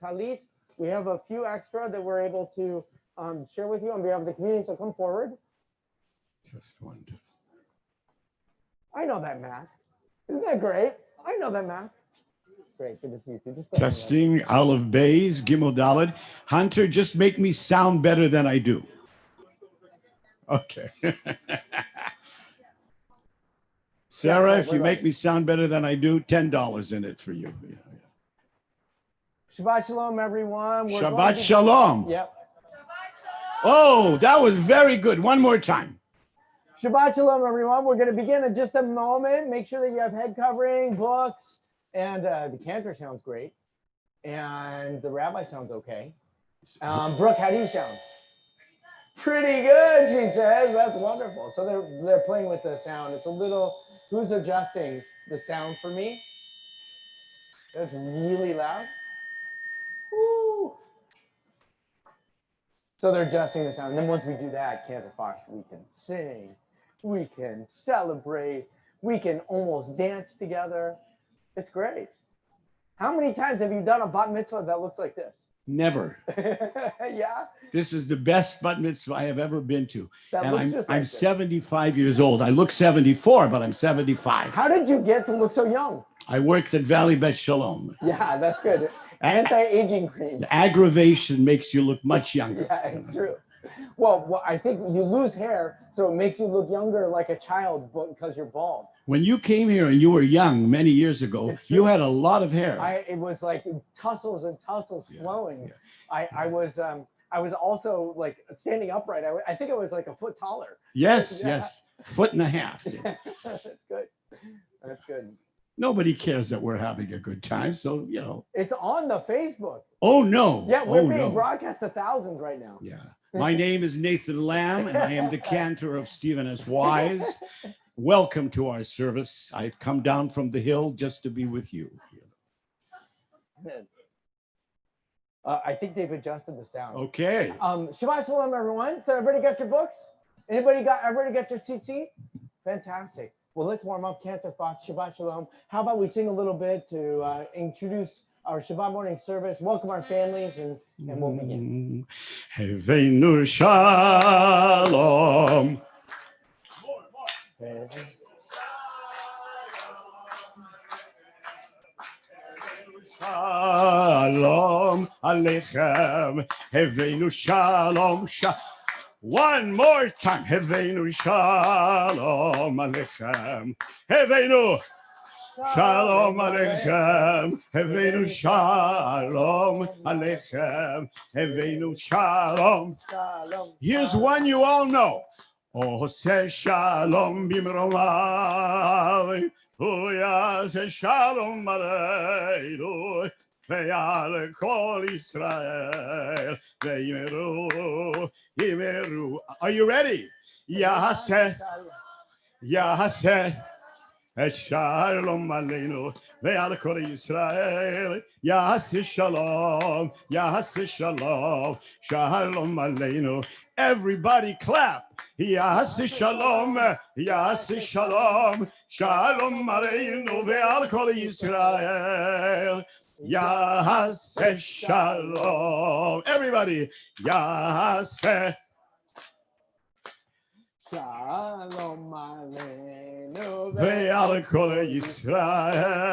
talit. We have a few extra that we're able to share with you on behalf of the community, so come forward. Just one. I know that mask. Isn't that great? I know that mask. Great, good to see you too. Testing, ILOVEVBS, Gimel Daled. Hunter, just make me sound better than I do. Okay. Sarah, if you make me sound better than I do, $10 in it for you. Shabbat Shalom, everyone. Shabbat Shalom. Yep. Oh, that was very good. One more time. Shabbat Shalom, everyone. We're going to begin in just a moment. Make sure that you have head covering, books, and the cantor sounds great. And the rabbi sounds okay. Brooke, how do you sound? Pretty good, she says. That's wonderful. So they're playing with the sound. It's a little, who's adjusting the sound for me? It's really loud. Woo. So they're adjusting the sound. And then once we do that, Cantor Fox, we can sing, we can celebrate, we can almost dance together. It's great. How many times have you done a bat mitzvah that looks like this? Never. Yeah. This is the best bat mitzvah I have ever been to. And I'm 75 years old. I look 74, but I'm 75. How did you get to look so young? I worked at Valley Beth Shalom. Yeah, that's good. Anti-aging cream. Aggravation makes you look much younger. Yeah, it's true. Well, I think you lose hair, so it makes you look younger like a child because you're bald. When you came here and you were young many years ago, you had a lot of hair. It was like tussles and tussles flowing. Yeah. I was also like standing upright. I think I was like a foot taller. Yes, yes. Foot and a half. That's good. That's good. Nobody cares that we're having a good time, so, you know. It's on the Facebook. Oh, no. Yeah, we're being broadcast to thousands right now. Yeah. My name is Nathan Lamb, and I am the cantor of Stephen S. Wise. Welcome to our service. I've come down from the hill just to be with you. I think they've adjusted the sound. Okay. Shabbat Shalom, everyone. So everybody got your books? Everybody got your tzitzit? Fantastic. Well, let's warm up. Cantor Fox, Shabbat Shalom. How about we sing a little bit to introduce our Shabbat morning service, welcome our families, and we'll begin. Heveinu Shalom. Shalom Aleichem. Heveinu Shalom. One more time. Heveinu Shalom Aleichem. Heveinu Shalom Aleichem. Heveinu Shalom Aleichem. Heveinu Shalom. Here's one you all know. Ose Shalom Bimromav. Uyase Shalom Aleinu. Ve'al Kol Israel. Ve'imeru. Imeru. Are you ready? Yase. Shalom Aleinu. Ve'al Kol Israel. Yase Shalom. Yase Shalom. Shalom Aleinu. Everybody clap. Yase Shalom. Yase Shalom. Shalom Aleinu. Ve'al Kol Israel. Yase Shalom. Everybody. Yase Shalom Aleinu. Ve'al Kol Yisrael.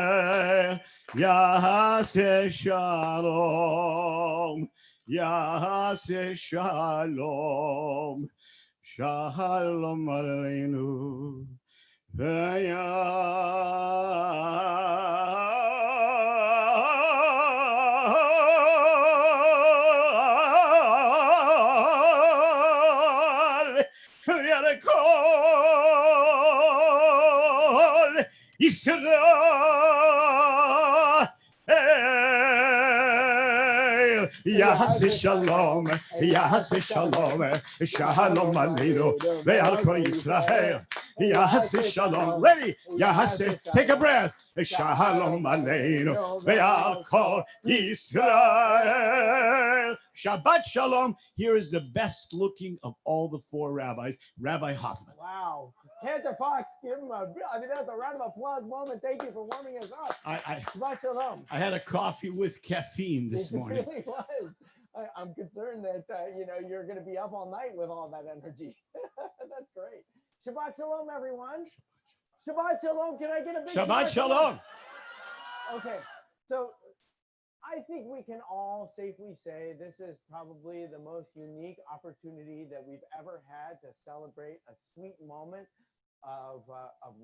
Yase Shalom. Yase Shalom. Shalom Aleinu. Israel, Yase Shalom, Yase Shalom, Shalom Aleinu, Ve'al Kol Yisrael, Yahase Shalom. Ready? Yahase. Take a breath. Shalom Aleinu. Ve'al Kol Yisrael. Shabbat Shalom. Here is the best looking of all the four rabbis, Rabbi Hoffman. Wow. Cantor Fox, give him that's a round of applause moment. Thank you for warming us up. Shabbat Shalom. I had a coffee with caffeine this morning. It really was. I'm concerned that, you're going to be up all night with all that energy. That's great. Shabbat Shalom, everyone. Shabbat Shalom. Can I get a big Shabbat Shalom? Okay. So I think we can all safely say this is probably the most unique opportunity that we've ever had to celebrate a sweet moment of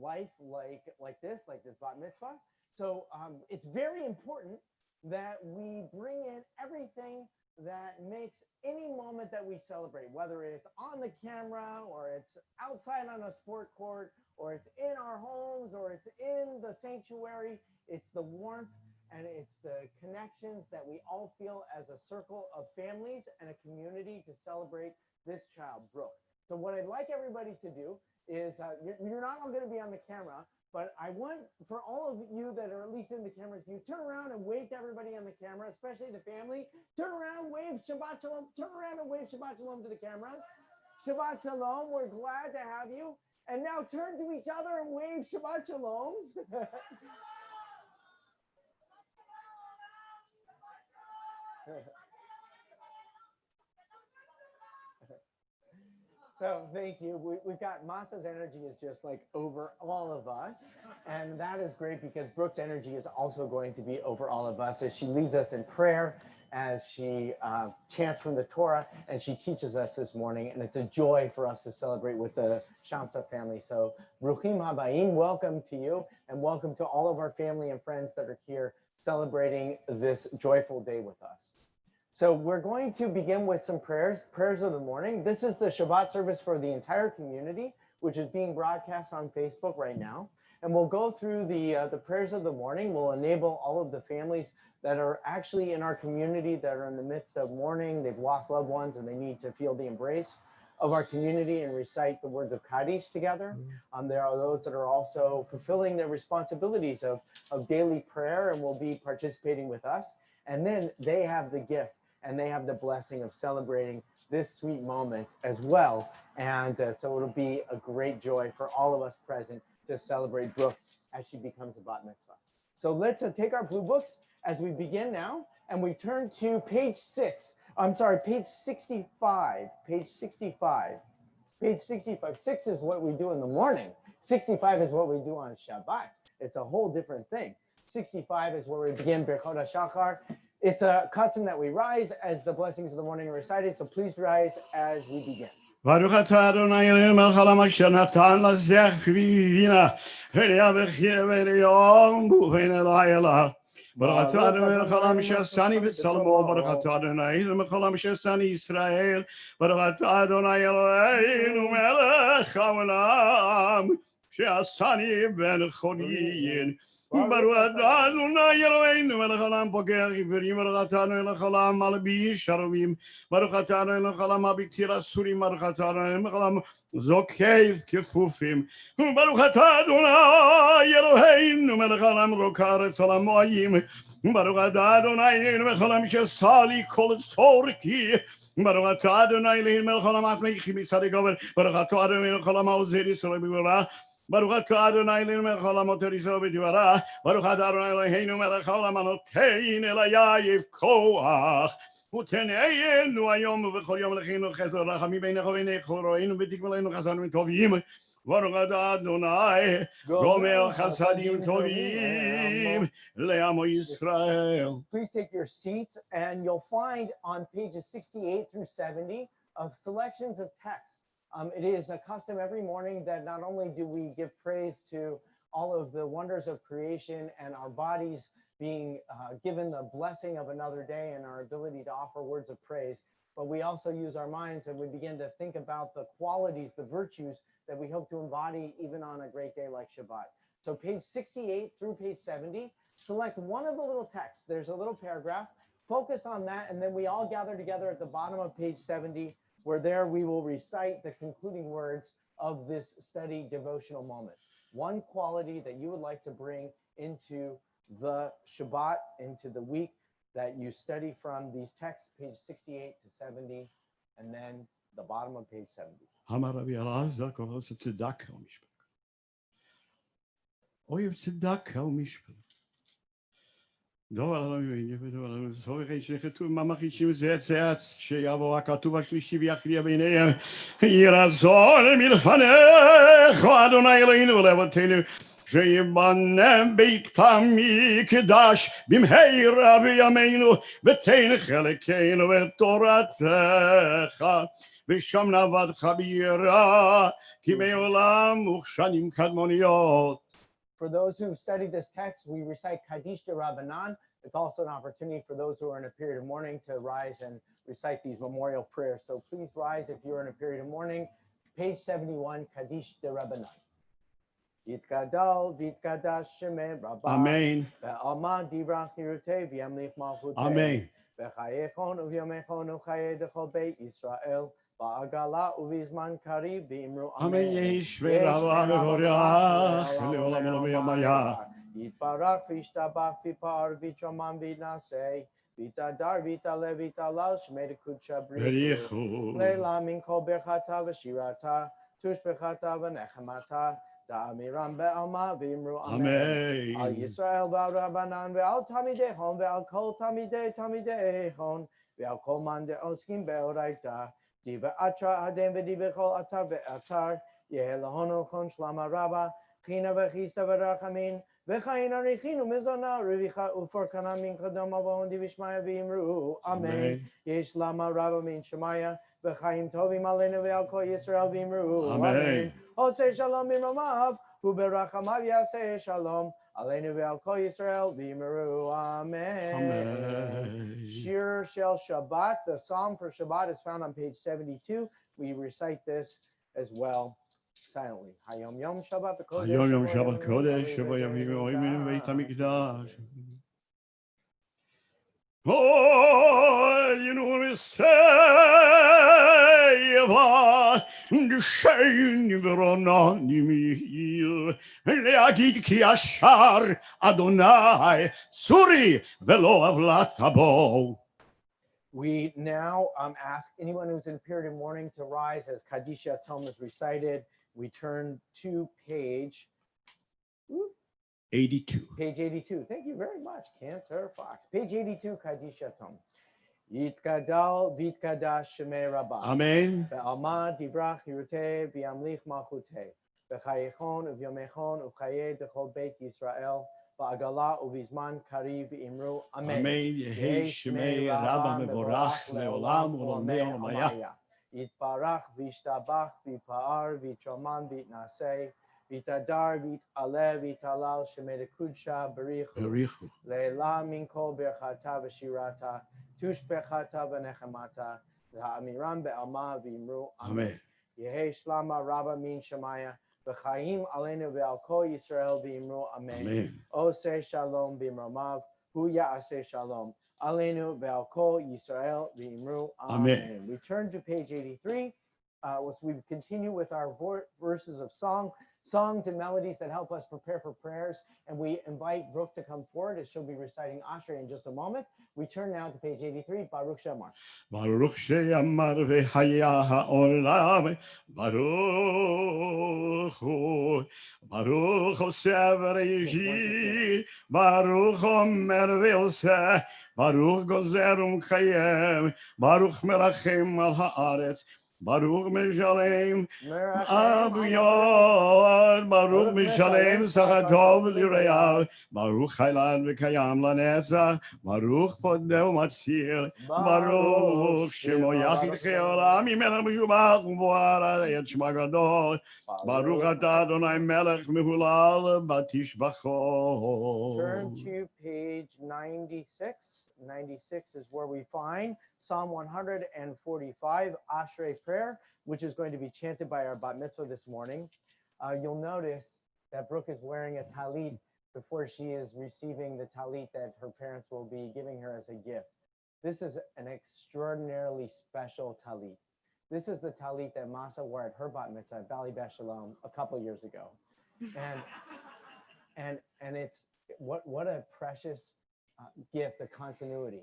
life like this bat mitzvah. So it's very important that we bring in everything that makes any moment that we celebrate, whether it's on the camera or it's outside on a sport court or it's in our homes or it's in the sanctuary. It's the warmth and it's the connections that we all feel as a circle of families and a community to celebrate this child, Brooke. So what I'd like everybody to do is, you're not all going to be on the camera, but I want for all of you that are at least in the camera, if you turn around and wave to everybody on the camera, especially the family, turn around, wave Shabbat Shalom, turn around and wave Shabbat Shalom to the cameras. Shabbat Shalom, we're glad to have you. And now turn to each other and wave Shabbat Shalom. So thank you. We've got Masa's energy is just like over all of us. And that is great because Brooke's energy is also going to be over all of us as she leads us in prayer, as she chants from the Torah, and she teaches us this morning. And it's a joy for us to celebrate with the Shamsa family. So Bruchim Habayim, welcome to you. And welcome to all of our family and friends that are here celebrating this joyful day with us. So we're going to begin with some prayers of the morning. This is the Shabbat service for the entire community, which is being broadcast on Facebook right now. And we'll go through the prayers of the morning. We'll enable all of the families that are actually in our community that are in the midst of mourning. They've lost loved ones and they need to feel the embrace of our community and recite the words of Kaddish together. There are those that are also fulfilling their responsibilities of daily prayer and will be participating with us. And then they have the gift and they have the blessing of celebrating this sweet moment as well. And so it'll be a great joy for all of us present to celebrate Brooke as she becomes a bat mitzvah. So let's take our blue books as we begin now, and we turn to page 65. Page 65. Page 65. 6 is what we do in the morning. 65 is what we do on Shabbat. It's a whole different thing. 65 is where we begin Birchot HaShachar. It's a custom that we rise as the blessings of the morning are recited, so please rise as we begin. Baruch atah Adonai Eloheinu melech haolam asher natan lazech v'yina v'yavechina v'yom bu'vein elayela. Baruch atah Adonai melech haolam asher asani b'tzalmo. Baruch atah Adonai Eloheinu melech haolam asher asani Yisrael. Baruch atah Adonai Eloheinu melech haolam she'asani ben choriyin. Baruch atah Adonai Eloheinu melech haolam pokech iverim. Baruch atah Adonai melech haolam malbi sharvim. Baruch atah Adonai melech haolam abitir asurim. Baruch atah Adonai melech haolam zokev kefufim. Baruch atah Adonai Eloheinu melech haolam rokaretz haolam moayim. Baruch atah Adonai Eloheinu melech haolam shesali kol tzorki. Baruch atah Adonai Eloheinu melech haolam atmeichi mitzadei gover. Baruch atah Adonai melech haolam haozer Yisrael b'gvura. Baruch atah Adonai Eloheinu melech haolam oter Yisrael b'tivara. Baruch atah Adonai Eloheinu melech haolam anotein elayayev koach. Uteneinu hayom v'chol yom lecheinu chesed rachamim beinecha v'beinech ro'einu v'tikvaleinu chasadim tovim. Baruch atah Adonai gomer chasadim tovim le'amo Yisrael. Please take your seats, and you'll find on pages 68 through 70 of selections of text. It is a custom every morning that not only do we give praise to all of the wonders of creation and our bodies being given the blessing of another day and our ability to offer words of praise, but we also use our minds and we begin to think about the qualities, the virtues that we hope to embody even on a great day like Shabbat. So page 68 through page 70, select one of the little texts. There's a little paragraph, focus on that, and then we all gather together at the bottom of page 70, where there we will recite the concluding words of this study devotional moment. One quality that you would like to bring into the Shabbat, into the week that you study from these texts, page 68 to 70, and then the bottom of page 70. אמר רבי אלעזר, כל עושה צדקה ומשפט. אוהב צדקה ומשפט. דבר עליו, סורך שכתוב, מה מכישים זה עץ, שיבוא הכתוב השלישי ויכריע ביניהם, ירזון מלפניך, אדוני אלוהינו ולאבותינו, שיבנה בית המקדש במהרה בימינו, ותן חלקנו בתורתך, ושם נעבדך ביראה, כי מעולם וכשנים קדמוניות. For those who study this text, we recite Kaddish de Rabbanan. It's also an opportunity for those who are in a period of mourning to rise and recite these memorial prayers. So please rise if you're in a period of mourning. Page 71, Kaddish de Rabbanan. Yitkadal vitkadash shemeh rabba. Amen. Ve'alma divrach hirute v'yamlich malchuteh. Amen. V'chayechon uvyamechon uchaye dechol beit Yisrael. Ba'agala uvizman karib v'imru Amen. amen. Yesh ve'rava mevorach le'olam olam v'yamaya. Yitbarach v'ishtabach v'par v'choman v'naseh. V'tadar v'taleh v'talal shmei kudsha brichu. Berichu. Leila min kol berchata v'shirata. Tush berchata v'nechemata. Da'amiram be'alma v'imru amen. Al Amen. Yisrael ve'al Rabbanan ve'al tamidehon ve'al kol tamidehon ve'al kol man de'oskim be'oraita. Diva atra adem v'diva chol atar ve'atar. Yeh lahono chon shlama rabba. China v'chista v'rachamin. V'chayin arichinu mizona revicha u'forkana min kodom avon divishmaya v'imru. Amen. Yesh lama rabba min shemaya. V'chaim tovim aleinu ve'al kol Yisrael v'imru. Amen. Oseh shalom imamav. Hu berachamav yaseh shalom. Aleinu ve'al kol Yisrael v'imru. Amen. Amen. Shir Shel Shabbat. The psalm for Shabbat is found on page 72. We recite this as well silently. Hayom Yom Shabbat Kodesh. Hayom Yom Shabbat Kodesh, Shabo Yavimu Oiminu Beit HaMikdash. Oh, you know what I say, Gshein Veronanimi, Leagid Ki Ashar Adonai, Suri Velo Avlat Habo. We now ask anyone who's in a period of mourning to rise as Kaddish Tom is recited. We turn to page 82. Page 82. Thank you very much, Cantor Fox. Page 82, Kaddish Tom. Yitkadal vitkadash shemei rabba. Amen. Ve'alma divrach hiruteh v'yamlich malchuteh. V'chayechon uvyomechon uchaye dechol beit Yisrael. V'agala uvizman kariv v'imru. Amen. Amen. Yehi shemei rabba mevorach leolam u'lamei olamaya. Yitbarach v'ishtabach v'pa'ar v'choman v'naseh. V'tadar v'taleh v'talal shemei kudsha berichu. Leila min kol berchata v'shirata. Tush berchata v'nechemata. V'ha'amiram be'alma v'imru. Amen. Yehi shlama rabba min shemaya. V'chaim aleinu ve'al kol Yisrael v'imru. Amen. Oseh shalom b'imromav. Hu ya'aseh shalom. Aleinu ve'al kol Yisrael v'imru. Amen. We turn to page 83. We continue with our verses of songs and melodies that help us prepare for prayers. And we invite Brooke to come forward as she'll be reciting Ashrae in just a moment. We turn now to page 83, Baruch She'amar. Baruch She'amar v'haya ha'olam, Baruch Hu, Baruch Oseh v'reishi, Baruch Omer v'oseh, Baruch Gozer u'mchayem, Baruch merachem al ha'aretz, Baruch Mishalem Abiyod, Baruch Mishalem Sachatov L'Irayah, Baruch Chaylan V'Kayam L'Netzach, Baruch Podeu Matzil, Baruch Shemo Yachid Cheolam, Yimelech Meshubach U'Voar Et Shema Gadol, Baruch Atah Adonai Melech Mehulal Batishbachot. Turn to page 96. 96 is where we find Psalm 145, Ashrae prayer, which is going to be chanted by our bat mitzvah this morning. You'll notice that Brooke is wearing a talit before she is receiving the talit that her parents will be giving her as a gift. This is an extraordinarily special talit. This is the talit that Masa wore at her bat mitzvah at Bali Beth Shalom a couple years ago. And it's what a precious gift of continuity,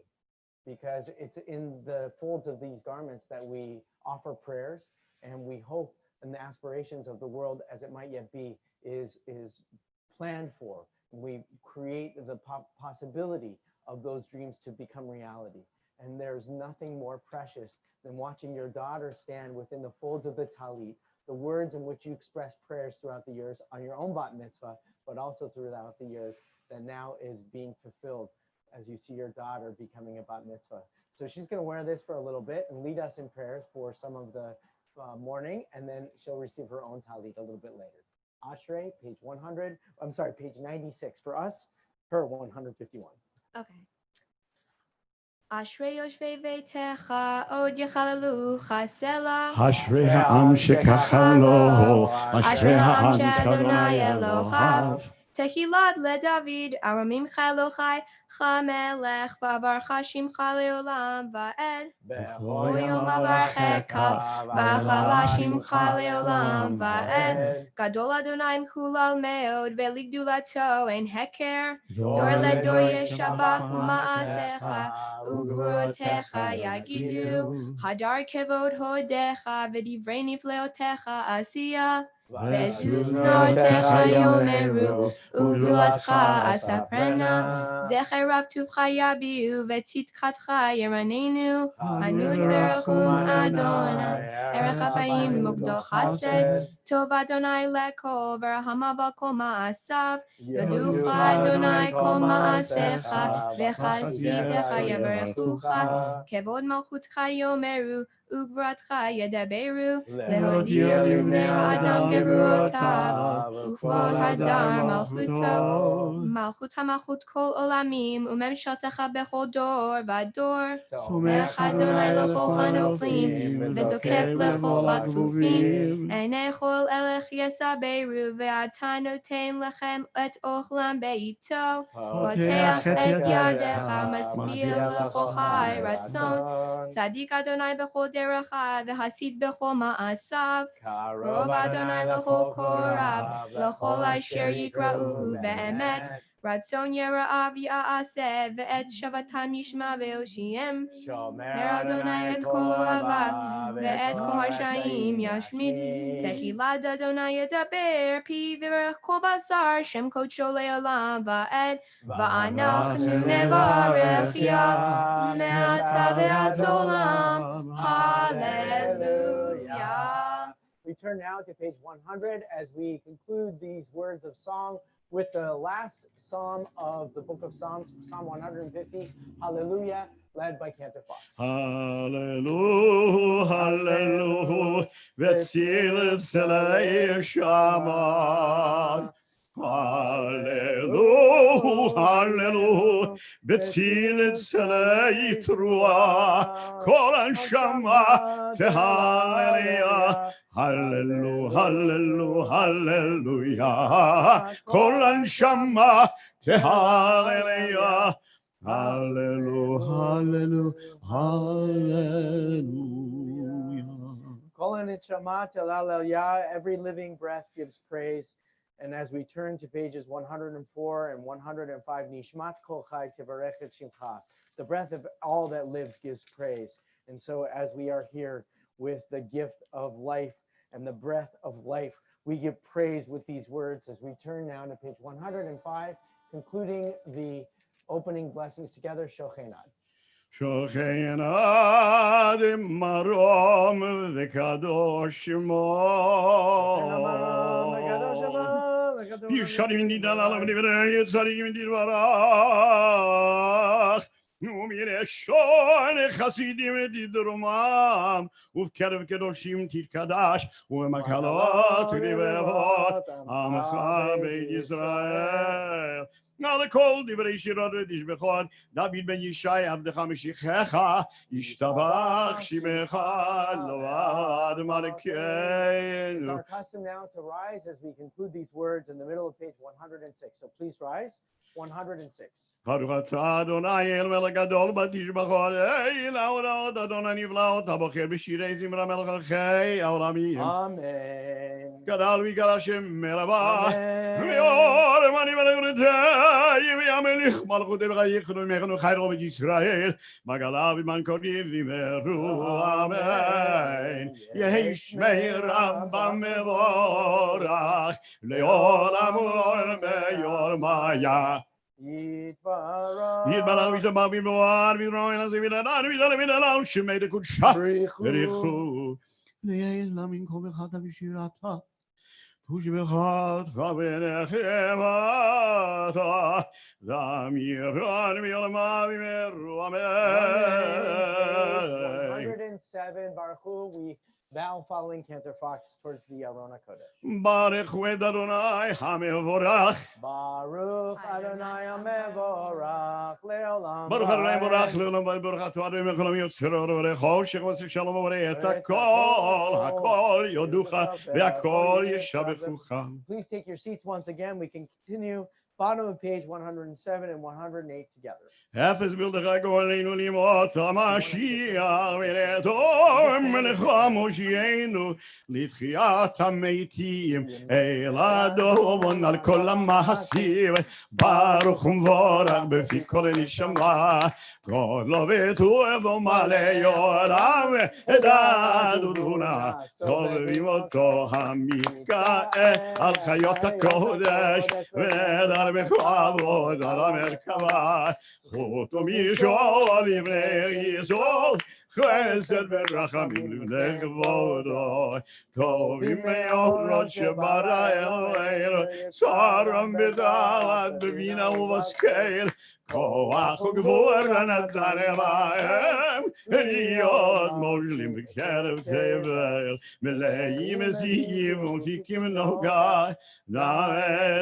because it's in the folds of these garments that we offer prayers, and we hope and the aspirations of the world as it might yet be is planned for. We create the possibility of those dreams to become reality. And there's nothing more precious than watching your daughter stand within the folds of the talit, the words in which you express prayers throughout the years on your own bat mitzvah, but also throughout the years that now is being fulfilled as you see your daughter becoming a bat mitzvah. So she's going to wear this for a little bit and lead us in prayers for some of the morning, and then she'll receive her own talit a little bit later. Ashrae, page 100. I'm sorry, page 96 for us, her 151. Okay. Ashrae yoshvei veitecha od yechalelu chasela. Ashrae ha'am shekachal lo, Ashrae ha'am Adonai shekachal Elohav. Tehilad le David, aramim chalochai, chamelech, v'avarcha shimcha leolam va'ed. Oyom avarcheka, v'achala shimcha leolam va'ed. Gadol Adonai mchulal meod, ve'ligdulato ein heker. Dor ledor yeshabach ma'asecha, ugvurotecha yagidu. Hadar kevod hodecha, v'divrei nifleotecha asiya. Ve'ezuz notecha yomeru, ugdulatcha asaprena. Zecher rav tuvcha yabiu, ve'titkatcha yeranenu. Anu yiberachum Adonai, erech apayim mugdol chased. Tov Adonai lekol, v'rahama kol ma'asav. Yoducha Adonai kol ma'asecha, v'chasitecha yaberechucha. Kevod malchutcha yomeru, ugvuratcha yedaberu. Lehodia libnei ha'adam gevruotav, ufod hadar malchuto. Malchut ha'malchut kol olamim, umemshaltecha bechol dor v'ador. Somech Adonai l'chol chanoflim, v'zokek l'chol chakfufim. Einechol elech yesaberu, ve'ata noten lechem et ochlam beito. Poteach et yadecha, masbia l'chol chai ratzon. Tzadik Adonai bechol derecha, v'hasid bechol ma'asav. Karov Adonai l'chol korav, l'chol asher yikra'uhu be'emet. Ratzon yera'av ya'aseh, ve'et shavatam yishma ve'oshiem. Mer Adonai et kol oavav, ve'et kol hashayim yashmid. Tehilad Adonai yedaber, pi v'erech kol basar, shem kodsho le'olam va'ed. Va'anachnu nevarech ya, me'ata ve'at olam. Hallelujah. We turn now to page 100 as we conclude these words of song with the last psalm of the book of Psalms, Psalm 150, Hallelujah, led by Cantor Fox. Hallelujah, hallelujah, ve'tzil tzalei Shabbat. Hallelujah, hallelujah, ve'tzil tzalei Truah. Kol anshama tehallelujah. Hallelujah, hallelujah, hallelujah. Kol anshama tehallelujah. Hallelujah, hallelujah, hallelujah. Kol neshama tehallelujah. Every living breath gives praise. And as we turn to pages 104 and 105, Nishmat kol chai tivarech et shimcha. The breath of all that lives gives praise. And so as we are here with the gift of life and the breath of life, we give praise with these words as we turn now to page 105, concluding the opening blessings together, Shochenad. Shochenad marom v'kadosh shemo. Yisharim nidal alav nivrei yitzarim nidvarach. ומרשון חסידים תדרומם, ובקרב קדושים תתקדש, ובמקהלות ולבבות עמך בית ישראל. על כל דברי שירות ותשבחות, דוד בן ישי עבדך משיחך, ישתבח שמך לעד מלכנו. It's our custom now to rise as we conclude these words in the middle of page 106. So please rise. 106. ברוך אתה אדוני אל מלך גדול בתשבחות לעולות אדוני נפלאות הבוחר בשירי זמרה מלך מלכי העולמים Amen. גדל ויגאל השם מרבה Amen. ויור מני מלך נתי וימליך מלכותי וחייכנו ממנו חיירו בית ישראל מגלה ומן קודים וימרו אמן יהי שמי רבה מבורך לעולם ולעולם ביורמיה יתברך וישתבח ויתברך ויתרומם לזה ויתעלה ויתעלה שמי דקודשה בריחו ליהי למן כל בחת ושירתה תושבחת ונחמתה זמירן ויעלמה וימרו אמן 107 Baruch Hu, we bow following Cantor Fox towards the Arona Kodesh. ברך ואת אדוני המבורך Baruch Adonai HaMevorach Le'olam ברוך אדוני Va'ed. מבורך לעולם ברוך אתה אדוני מכל יוצר אור וחושך ועושה שלום ובורא את הכל יודוך והכל ישבחוך. Please take your seats once again. We can continue bottom of page 107 and 108 together. אפס בלדך גאלנו לימות המשיח ונתום מלך מושיענו לתחיית המתים אל אדון על כל המעשים ברוך ומבורך בפי כל נשמה גודלו וטובו מלא עולם את אדוניה סובבים אותו המתגאה על חיות הקודש ודל בכבוד על המרכבה זכותו מישור לבני ישראל חסד ורחמים לבני כבודו טובים מאורות שברא אלוהינו שרם בדעת בבינה ובשכל כוח וגבור נתן להם להיות מושלים בקרב תבל מלאים זיו ומפיקים נוגה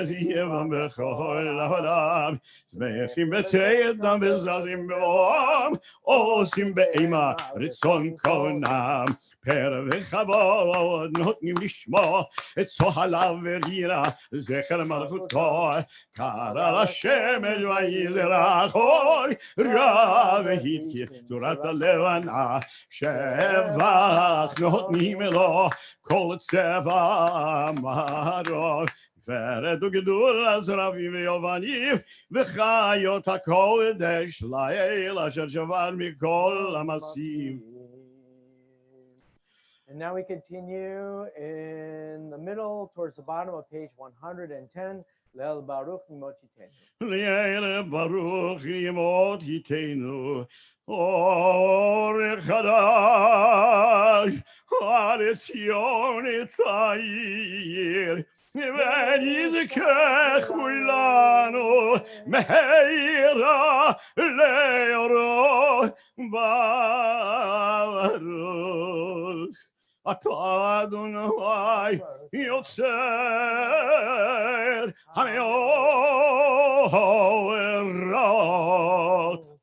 זיוון בכל העולם שמחים בצאתם וזזים באום עושים באימה רצון קונם פר וכבוד נותנים לשמוע את צוהליו ורינה זכר מלכותו קרא לשמש ויזרח אוי רע והתקיר צורת הלבנה שבח נותנים לו כל צבע מרון פרד וגדול הזרבים ויובנים וחיות הקודש לאל אשר שבר מכל המסים. And now we continue in the middle towards the bottom of page 110. Leil Baruch Nimot Yitenu. ליל ברוך ימות יתנו אור חדש על ציון תאיר ונזכה כולנו מהירה לאורו ברוך אתה אדוני יוצר המאורות.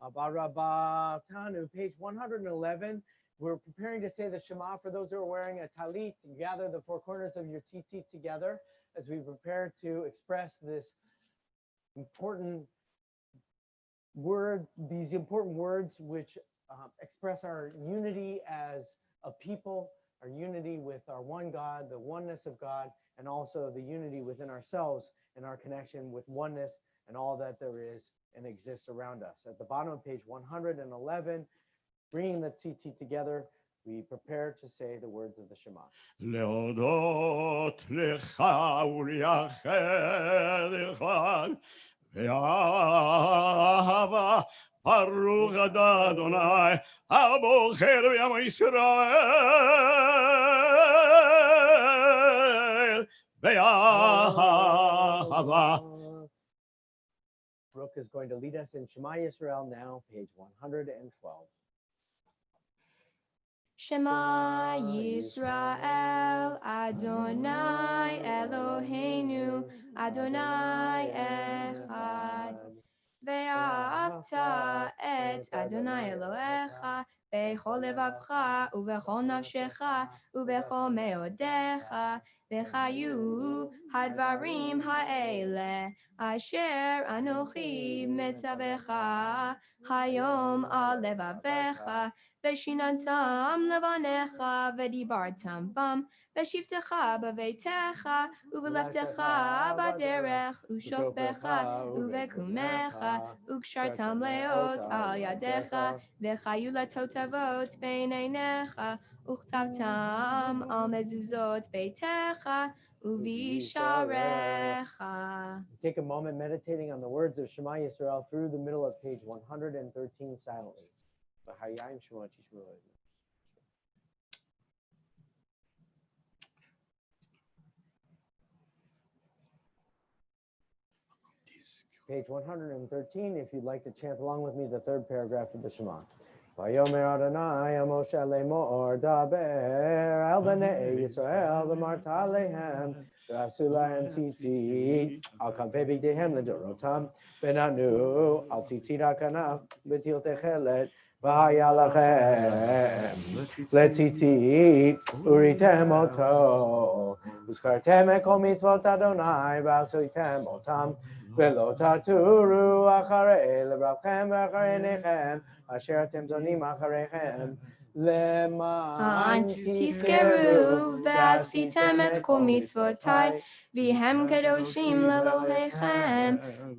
Abarabah Tanu, page 111. We're preparing to say the Shema for those who are wearing a talit. Gather the four corners of your tzitzit together as we prepare to express this important word, these important words which express our unity as a people, our unity with our one God, the oneness of God, and also the unity within ourselves and our connection with oneness and all that there is and exists around us. At the bottom of page 111, bringing the tzitzit together, we prepare to say the words of the Shema. להודות לך ולייחד לך באהבה ברוך אתה אדוני הבוחר בעם ישראל באהבה. Brooke is going to lead us in Shema Yisrael now, page 112. Shema Yisrael, Adonai Eloheinu, Adonai Echad. Ve'ahavta et Adonai Elohecha בכל לבבך ובכל נפשך ובכל מאודיך, וחיו הדברים האלה אשר אנוכי מצווך היום על לבביך, ושיננתם לבניך ודיברתם בם בשבתך בביתך ובלכתך בדרך ושוכבך ובקומך וקשרתם לאות על ידיך, וחיו לתותבות בין עיניך וכתבתם על מזוזות ביתך ובשעריך. Take a moment meditating on the words of Shema Yisrael through the middle of page 113 silently. Page 113, if you'd like to chant along with me the third paragraph of the Shema. Vayomer Adonai el Moshe lemor daber el bnei Yisrael v'marta alehem v'asu lahem tzitzit al kanfei bigdeihem ledorotam v'nanu al tzitzit hakanaf v'til techelet v'haya lachem letzitzit uritem oto uzkartem ekol mitzvot Adonai v'asuitem otam ולא תטורו אחרי לבבכם ואחרי עיניכם אשר אתם זונים אחריכם למען תזכרו ועשיתם את כל מצוותיי והם קדושים לאלוהיכם.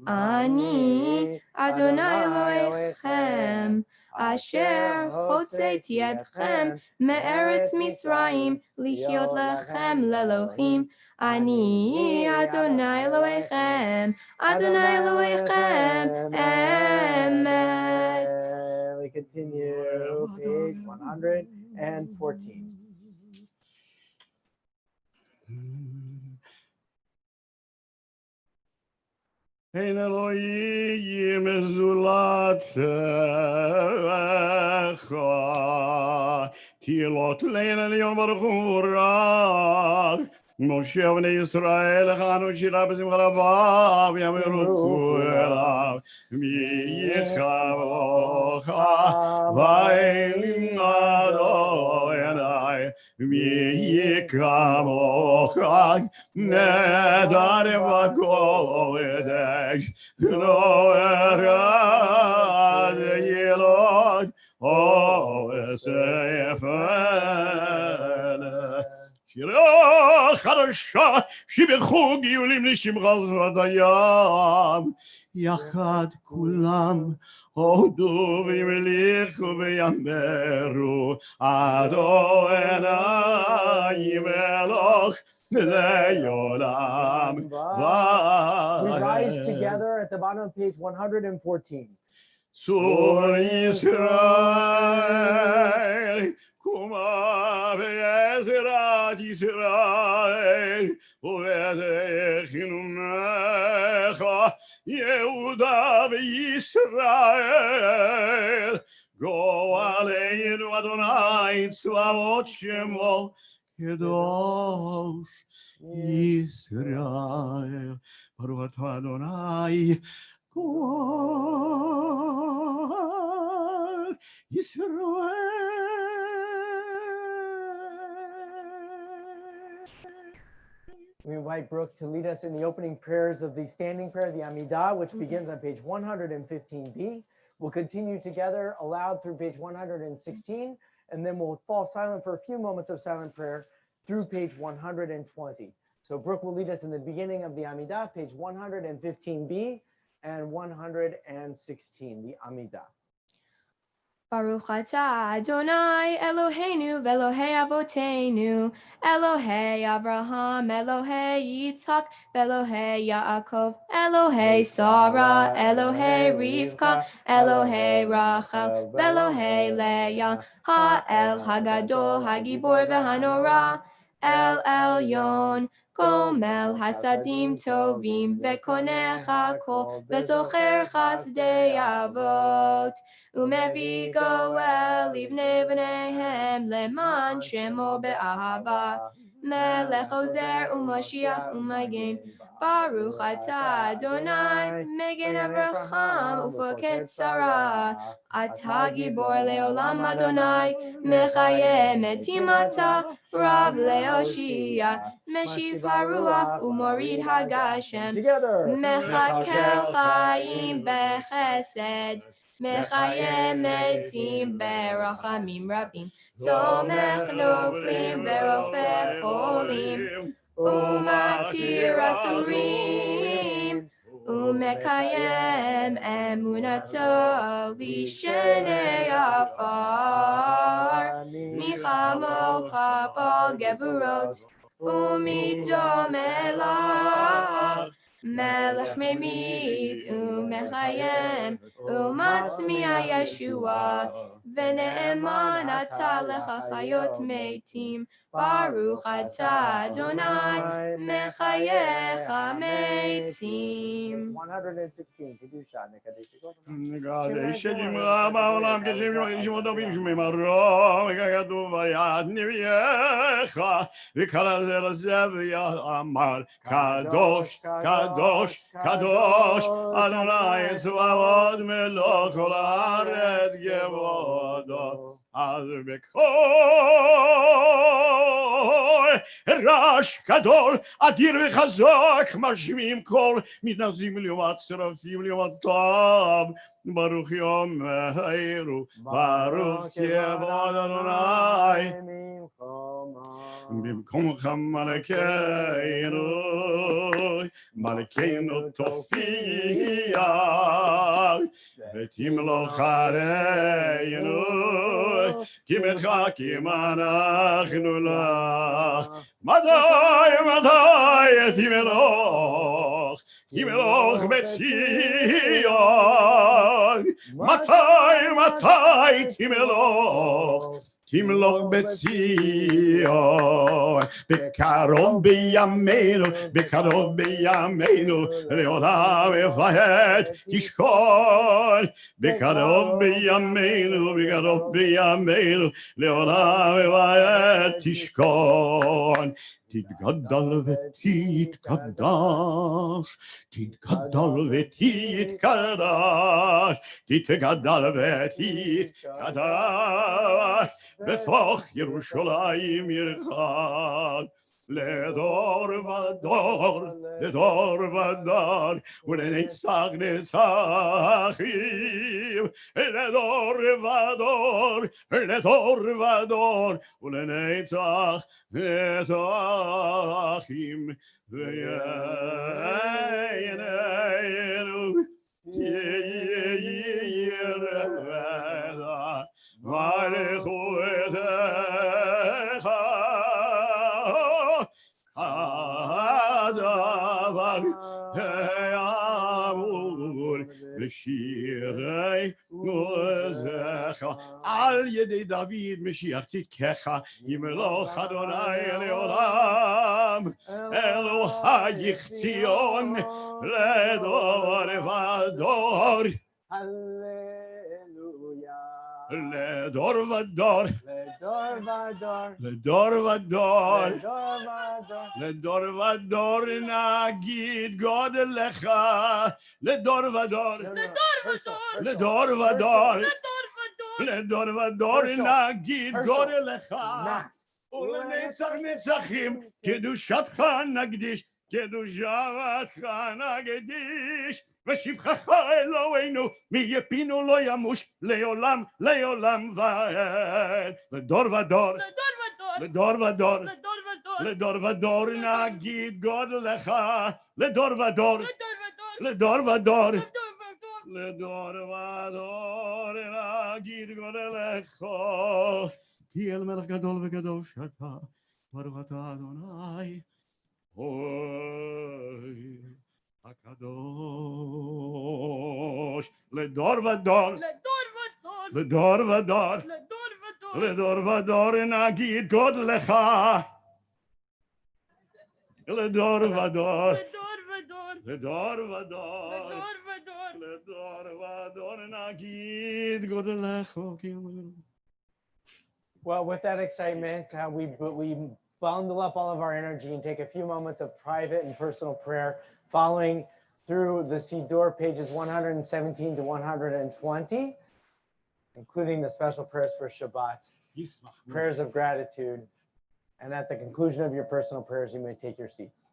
אני אדוני אלוהיכם אשר הוצאתי אתכם מארץ מצרים לחיות לכם לאלוהים. אני אדוני אלוהיכם, אדוני אלוהיכם, אמת. We continue, page 114. אין אלוהים זולתך, תהילות ליל עליון ברוך הוא רק. משה ובני ישראל הכנו שירה בשמחה רבה ויאמרו אליו מי יכבוך וילמדו עיני מי יקמוך נדר בקודש לא ארד ילוד או אספל שירה חדשה שבחו גאולים לשמך שפת הים יחד כולם הודו וימליכו ויאמרו אדוני מלך לעולם ועד. We rise together at the bottom of page 114. צור ישראל קומה בעזרת ישראל ובתחנונך יהודה וישראל גואלנו אדוני צבאות שמו קדוש ישראל ברוך אתה אדוני גואל ישראל. We invite Brooke to lead us in the opening prayers of the standing prayer, the Amidah, which begins on page 115b. We'll continue together aloud through page 116, and then we'll fall silent for a few moments of silent prayer through page 120. So Brooke will lead us in the beginning of the Amidah, page 115b and 116, the Amidah. Baruch atah Adonai Eloheinu ve'Elohei Avoteinu, Elohei Avraham, Elohei Yitzhak, ve'Elohei Yaakov, Elohei Sarah, Elohei Rivka, Elohei Rachel, ve'Elohei Leah, Ha'el Hagadol, Hagibor ve'Hanora, El Elyon, Gomel Hasadim Tovim, ve'Konech HaKol, ve'Zocher Chasdei Avot. ומביא גואל לבני בניהם למען שמו באהבה Melech Ozer Umashiach Umagen. Baruch Atah Adonai Megan Avraham Ufoket Sarah. Atah Gibor Leolam Adonai Mechayem Etimata Rav Leoshia Meshiv Haruach Umorid Hagashem Together. Mechakel Chaim Bechesed Mechayem Etim Berachamim Rabim Tomech Noflim Berofech Olim Umatir Asurim Umekayem Emunato Lishenei Afar Michamo Chapal Gevurot Umidom Elach Melech Memid Umechayem Umatzmiya Yeshua Vene'eman Atah Lecha Chayot Meitim Baruch Atah Adonai Mechayech HaMeitim. 116. Kedusha. Nekadesh Shemra Ba'olam Keshem Shemot Tovim Shemaro V'Kagadu V'Yad Nivyecha V'Kal Zev Yamar Kadosh Kadosh Kadosh Adonai Tzvaot Melech Kol Haaretz Gevodo Az B'Kol Rash Gadol Adir V'Chazak Mashmim Kol Mitnazim L'Yom Tzarafim L'Yom Tov Baruch Yom Ha'eru Baruch Yevod Adonai Bimkom Malkeinu Tofiyah V'Timlo Chareinu Kimecha Kimanachnu Lach Madai Timeloch Betzion Matai Timeloch Betzion Bekarov B'yameinu Leolam Evahet Tishkon Bekarov B'yameinu Leolam Evahet Tishkon Tidgadal v'titgadash, Tidgadal v'titgadash, Tidgadal v'titgadash, B'toch Yerushalayim Yirchad. Ledor vador, Ulenetzach netzachim. Ledor vador, Ulenetzach netzachim. V'yeneinu yireveda, V'alechu etecha. Adavar He'amur V'shirei Uzecha Al Yedei David Mashiach Tzidkecha Yimeloch Adonai Leolam Elohayich Tzion Ledor Vador Ledor vador, nagid God lecha. Ledor vador, nagid God lecha. Ulenetzach netzachim, kedushatcha nagdish, kedushatcha nagdish. ושפחך אלוהינו מיפינו לא ימוש לעולם ועד לדור ודור נגיד גודלך לדור ודור נגיד גודלך כי אל מלך גדול וקדוש אתה ברוך אתה אדוני אוי הקדוש לדור ודור נגיד גודלך לדור ודור נגיד גודלך. Well, with that excitement, we bundle up all of our energy and take a few moments of private and personal prayer, following through the Siddur pages 117 to 120, including the special prayers for Shabbat, prayers of gratitude. And at the conclusion of your personal prayers, you may take your seats.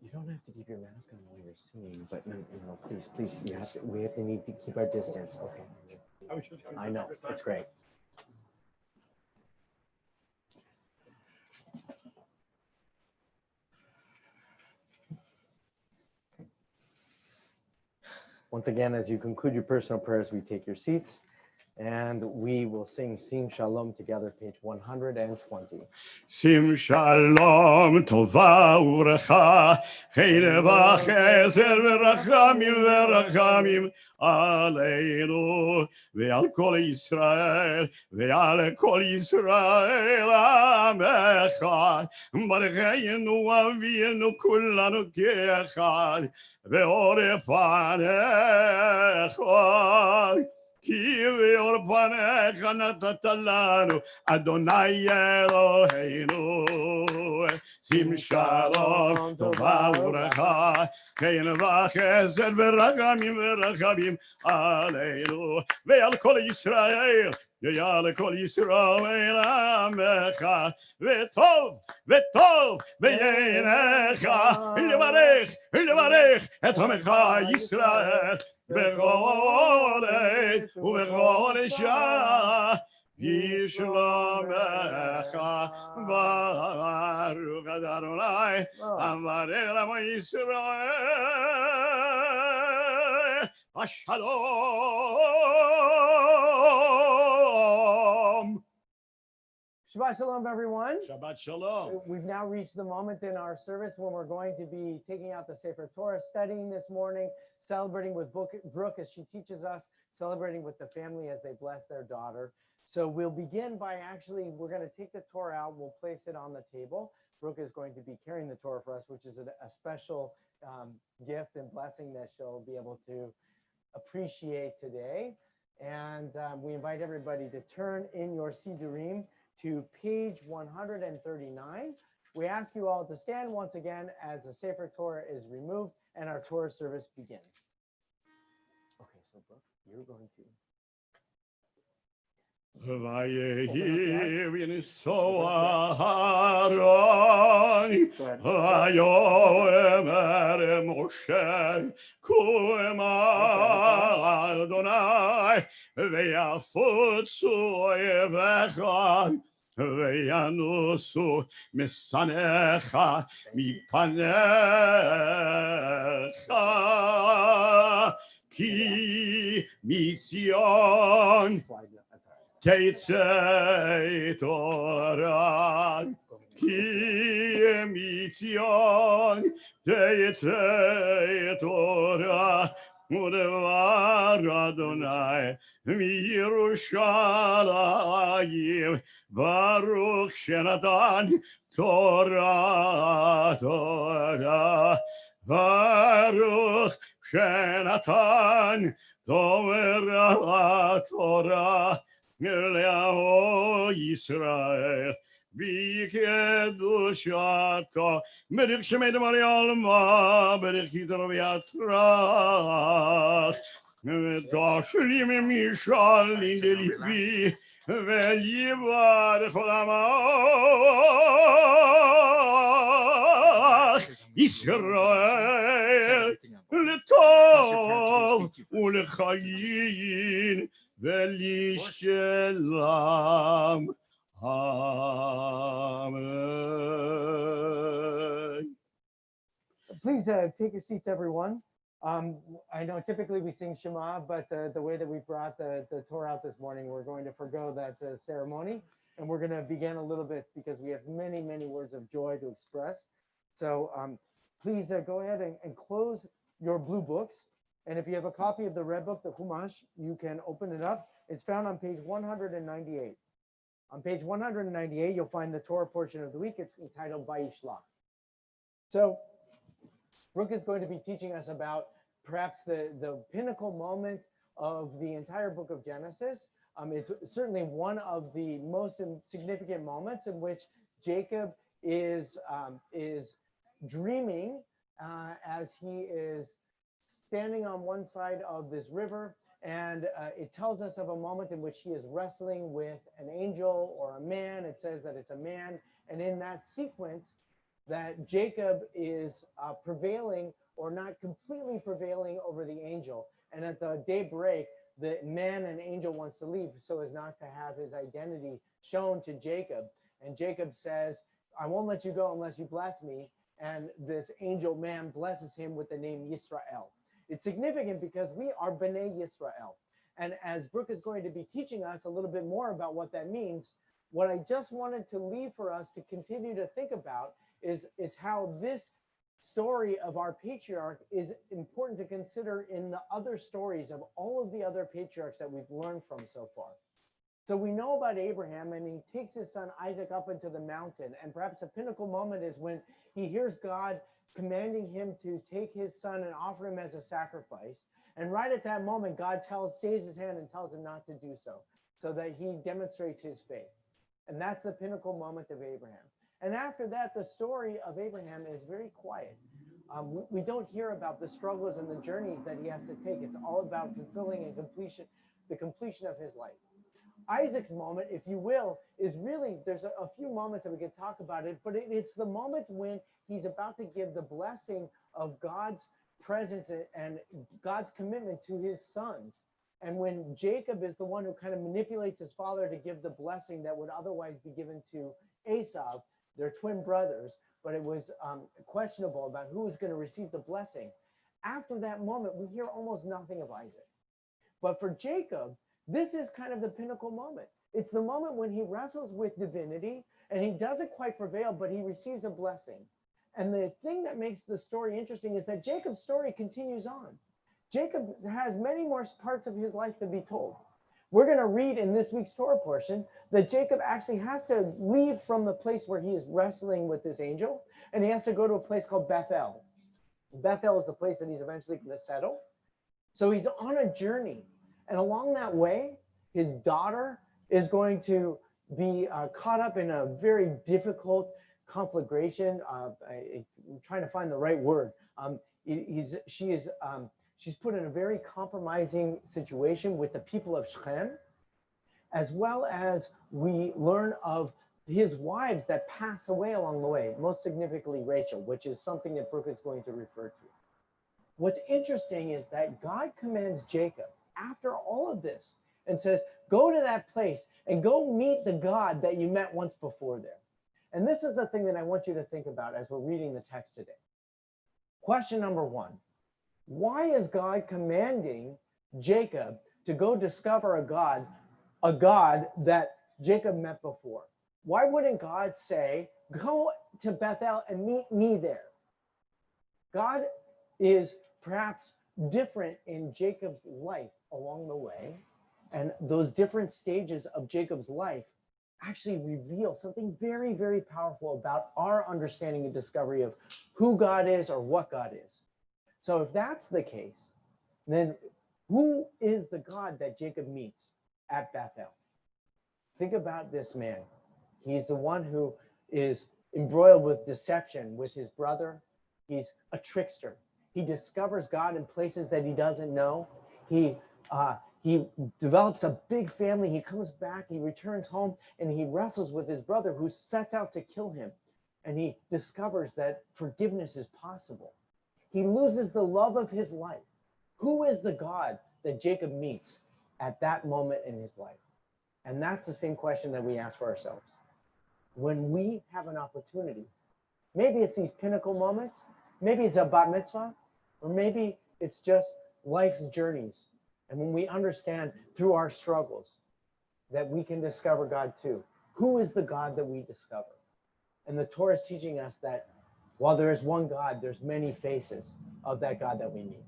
You don't have to keep your mask on while you're singing, but no, please, we need to keep our distance. Okay. I know, it's great. Once again, as you conclude your personal prayers, we take your seats. And we will sing Sim Shalom together, page 120. Sim Shalom Tova Urecha Heire Vacheser Verachamim Aleinu Ve'al Kol Yisrael Ve'al Kol Yisrael Amechad Barecheinu Avinu Kulanu Keechad Ve'ore Panecha Ki ve'or panecha natata lanu Adonai Eloheinu Sim Shalom Tova Urecha Kein v'chesed v'rachamim Aleinu Ve'al Kol Yisrael Ve'al Kol Yisrael Amecha Ve'tov Ve'yinecha Levarech Et Amecha Yisrael Begolei ubegolei shah Yishlomecha Baruch Adonai Amarei Lamo Yisrael Shalom. Shabbat Shalom, everyone. Shabbat Shalom. We've now reached the moment in our service when we're going to be taking out the Sefer Torah, studying this morning, celebrating with Brooke as she teaches us, celebrating with the family as they bless their daughter. So we'll begin by we're going to take the Torah out, we'll place it on the table. Brooke is going to be carrying the Torah for us, which is a special gift and blessing that she'll be able to appreciate today. And we invite everybody to turn in your Siddurim to page 139. We ask you all to stand once again as the Sefer Torah is removed and our Torah service begins. Okay, so Brooke, you're going to. Vayehi v'nisoa Aaron vayomer Moshe ku'ema Adonai ve'yafutzu oyevecha ve'yanusu misanecha mipanecha ki mitzion Teitzei Torah ki mitzion Teitzei Torah Udevar Adonai miYerushalayim Baruch Shenatan Torah Baruch Shenatan Torah Le'amo Yisrael V'kedushato, Berich Shemei Demari Alma, Berich Yitro V'yatrach, V'toshli Mishal Indelivi, V'yivar Cholamach, Yisrael, L'tov, U'lechayin, V'lishelam. Amen. Please take your seats, everyone. I know typically we sing Shema, but the way that we brought the Torah out this morning, we're going to forgo that ceremony, and we're going to begin a little bit because we have many, many words of joy to express. So please go ahead and close your blue books. And if you have a copy of the red book, the Chumash, you can open it up. It's found on page 198. On page 198, you'll find the Torah portion of the week. It's entitled Vayishlach. So Brooke is going to be teaching us about perhaps the pinnacle moment of the entire book of Genesis. It's certainly one of the most significant moments in which Jacob is dreaming as he is standing on one side of this river. And it tells us of a moment in which he is wrestling with an angel or a man. It says that it's a man. And in that sequence, that Jacob is prevailing or not completely prevailing over the angel. And at the daybreak, the man and angel wants to leave so as not to have his identity shown to Jacob. And Jacob says, I won't let you go unless you bless me. And this angel man blesses him with the name Yisrael. It's significant because we are B'nai Yisrael. And as Brooke is going to be teaching us a little bit more about what that means, what I just wanted to leave for us to continue to think about is how this story of our patriarch is important to consider in the other stories of all of the other patriarchs that we've learned from so far. So we know about Abraham, and he takes his son Isaac up into the mountain. And perhaps a pinnacle moment is when he hears God commanding him to take his son and offer him as a sacrifice. And right at that moment, God stays his hand and tells him not to do so that he demonstrates his faith. And that's the pinnacle moment of Abraham. And after that, the story of Abraham is very quiet. We don't hear about the struggles and the journeys that he has to take. It's all about fulfilling and the completion of his life. Isaac's moment, if you will, is really, there's a few moments that we can talk about it, but it's the moment when he's about to give the blessing of God's presence and God's commitment to his sons. And when Jacob is the one who kind of manipulates his father to give the blessing that would otherwise be given to Esau, their twin brothers, but it was questionable about who was going to receive the blessing. After that moment, we hear almost nothing of Isaac. But for Jacob, this is kind of the pinnacle moment. It's the moment when he wrestles with divinity and he doesn't quite prevail, but he receives a blessing. And the thing that makes the story interesting is that Jacob's story continues on. Jacob has many more parts of his life to be told. We're going to read in this week's Torah portion that Jacob actually has to leave from the place where he is wrestling with this angel, and he has to go to a place called Bethel. Bethel is the place that he's eventually going to settle. So he's on a journey. And along that way, his daughter is going to be caught up in a very difficult conflagration. I'm trying to find the right word. She's put in a very compromising situation with the people of Shechem, as well as we learn of his wives that pass away along the way, most significantly Rachel, which is something that Brooke is going to refer to. What's interesting is that God commands Jacob after all of this and says, go to that place and go meet the God that you met once before there. And this is the thing that I want you to think about as we're reading the text today. Question number one, why is God commanding Jacob to go discover a God that Jacob met before? Why wouldn't God say, go to Bethel and meet me there? God is perhaps different in Jacob's life along the way. And those different stages of Jacob's life actually reveal something very, very powerful about our understanding and discovery of who God is or what God is. So if that's the case, then who is the God that Jacob meets at Bethel? Think about this man. He's the one who is embroiled with deception with his brother. He's a trickster. He discovers God in places that he doesn't know. He develops a big family. He comes back, he returns home, and he wrestles with his brother who sets out to kill him. And he discovers that forgiveness is possible. He loses the love of his life. Who is the God that Jacob meets at that moment in his life? And that's the same question that we ask for ourselves. When we have an opportunity, maybe it's these pinnacle moments, maybe it's a bat mitzvah, or maybe it's just life's journeys. And when we understand through our struggles that we can discover God too. Who is the God that we discover? And the Torah is teaching us that while there is one God, there's many faces of that God that we meet.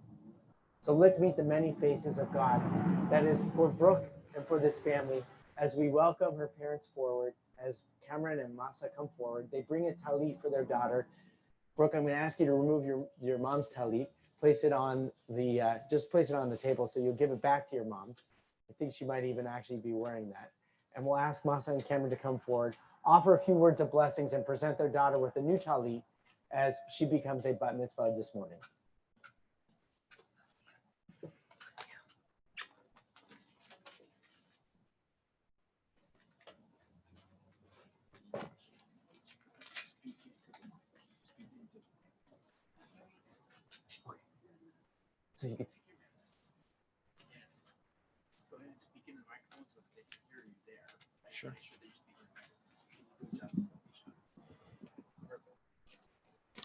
So let's meet the many faces of God that is for Brooke and for this family as we welcome her parents forward, as Cameron and Masa come forward. They bring a talit for their daughter. Brooke, I'm going to ask you to remove your mom's talit. Place it on the, just place it on the table so you'll give it back to your mom. I think she might even actually be wearing that. And we'll ask Masa and Cameron to come forward, offer a few words of blessings, and present their daughter with a new talit as she becomes a bat mitzvah this morning. So you can take your minutes. Go ahead and speak in the microphone so that they can hear you there. Sure. Make sure that you speak in the microphone.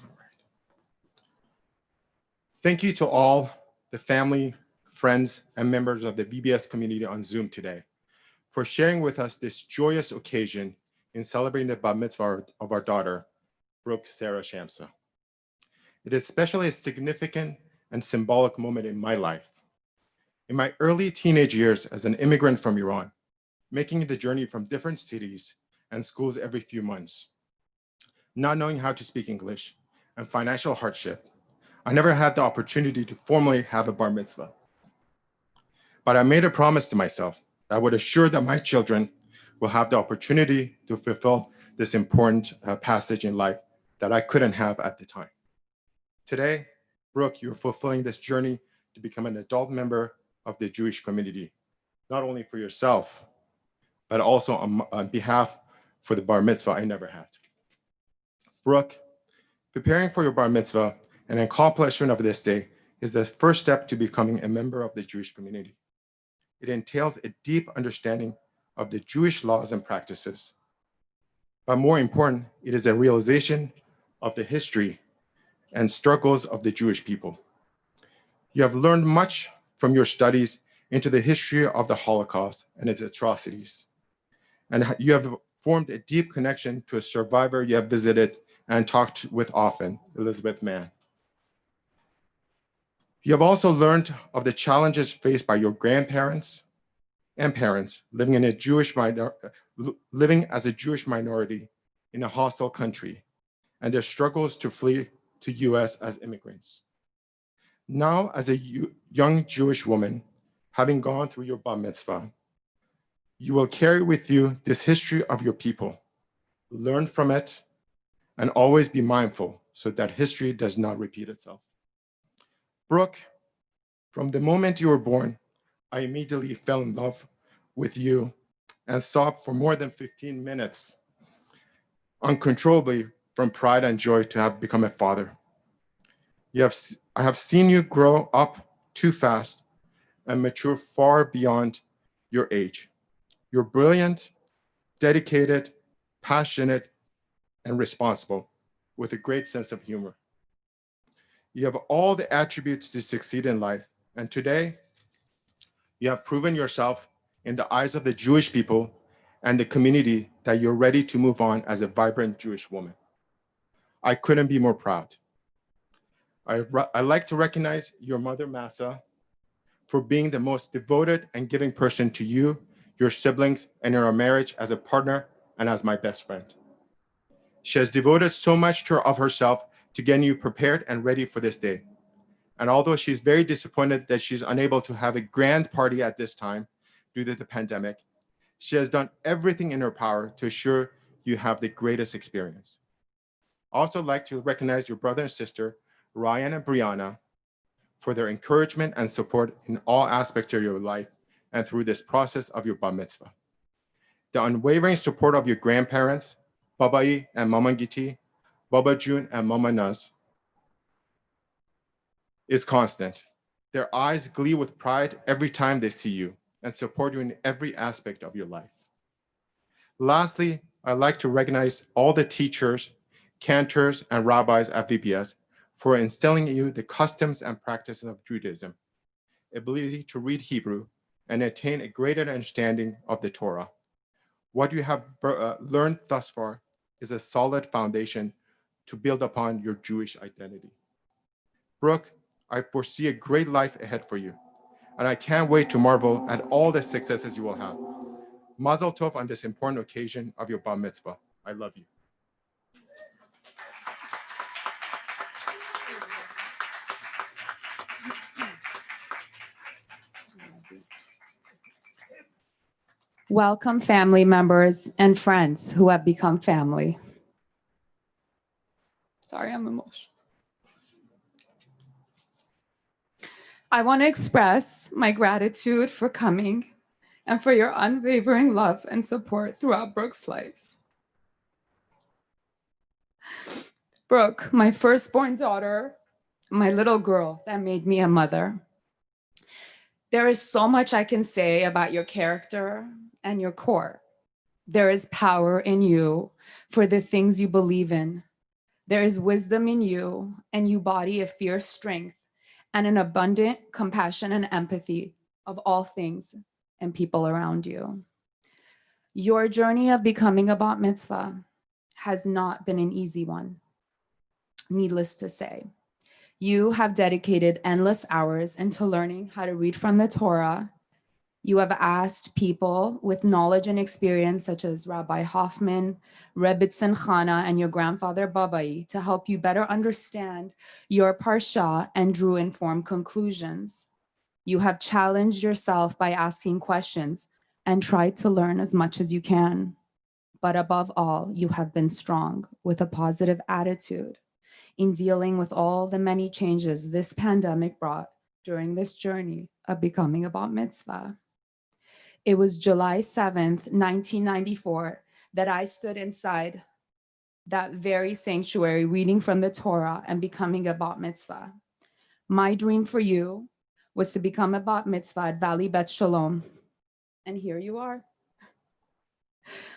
All right. Thank you to all the family, friends, and members of the VBS community on Zoom today for sharing with us this joyous occasion in celebrating the bar mitzvah of our daughter, Brooke Sarah Shamsa. It is especially a significant and symbolic moment in my life. In my early teenage years as an immigrant from Iran, making the journey from different cities and schools every few months, not knowing how to speak English, and financial hardship, I never had the opportunity to formally have a bar mitzvah. But I made a promise to myself that I would assure that my children will have the opportunity to fulfill this important passage in life that I couldn't have at the time. Today, Brooke, you're fulfilling this journey to become an adult member of the Jewish community, not only for yourself, but also on behalf for the bar mitzvah I never had. Brooke, preparing for your bar mitzvah and accomplishment of this day is the first step to becoming a member of the Jewish community. It entails a deep understanding of the Jewish laws and practices. But more important, it is a realization of the history and struggles of the Jewish people. You have learned much from your studies into the history of the Holocaust and its atrocities. And you have formed a deep connection to a survivor you have visited and talked with often, Elizabeth Mann. You have also learned of the challenges faced by your grandparents and parents living as a Jewish minority in a hostile country and their struggles to flee to US as immigrants. Now, as a young Jewish woman, having gone through your bar mitzvah, you will carry with you this history of your people, learn from it, and always be mindful so that history does not repeat itself. Brooke, from the moment you were born, I immediately fell in love with you and sobbed for more than 15 minutes, uncontrollably from pride and joy to have become a father. I have seen you grow up too fast and mature far beyond your age. You're brilliant, dedicated, passionate, and responsible with a great sense of humor. You have all the attributes to succeed in life, and today you have proven yourself in the eyes of the Jewish people and the community that you're ready to move on as a vibrant Jewish woman. I couldn't be more proud. I like to recognize your mother, Masa, for being the most devoted and giving person to you, your siblings, and in our marriage as a partner and as my best friend. She has devoted so much of herself to getting you prepared and ready for this day. And although she's very disappointed that she's unable to have a grand party at this time due to the pandemic, she has done everything in her power to assure you have the greatest experience. I also like to recognize your brother and sister, Ryan and Brianna, for their encouragement and support in all aspects of your life and through this process of your bar mitzvah. The unwavering support of your grandparents, Babai and Mama Giti, Baba June and Mama Naz, is constant. Their eyes glee with pride every time they see you and support you in every aspect of your life. Lastly, I'd like to recognize all the teachers, cantors, and rabbis at VBS for instilling in you the customs and practices of Judaism, ability to read Hebrew, and attain a greater understanding of the Torah. What you have learned thus far is a solid foundation to build upon your Jewish identity. Brooke, I foresee a great life ahead for you, and I can't wait to marvel at all the successes you will have. Mazel tov on this important occasion of your bar mitzvah. I love you. Welcome, family members and friends who have become family. Sorry, I'm emotional. I want to express my gratitude for coming and for your unwavering love and support throughout Brooke's life. Brooke, my firstborn daughter, my little girl that made me a mother. There is so much I can say about your character and your core. There is power in you for the things you believe in. There is wisdom in you, and you embody a fierce strength and an abundant compassion and empathy of all things and people around you. Your journey of becoming a bat mitzvah has not been an easy one. Needless to say, you have dedicated endless hours into learning how to read from the Torah. You have asked people with knowledge and experience, such as Rabbi Hoffman, Rebbitzin Chana, and your grandfather Babai, to help you better understand your parsha and drew informed conclusions. You have challenged yourself by asking questions and tried to learn as much as you can. But above all, you have been strong with a positive attitude in dealing with all the many changes this pandemic brought during this journey of becoming a bat mitzvah. It was July 7th, 1994, that I stood inside that very sanctuary reading from the Torah and becoming a bat mitzvah. My dream for you was to become a bat mitzvah at Valley Bet Shalom. And here you are.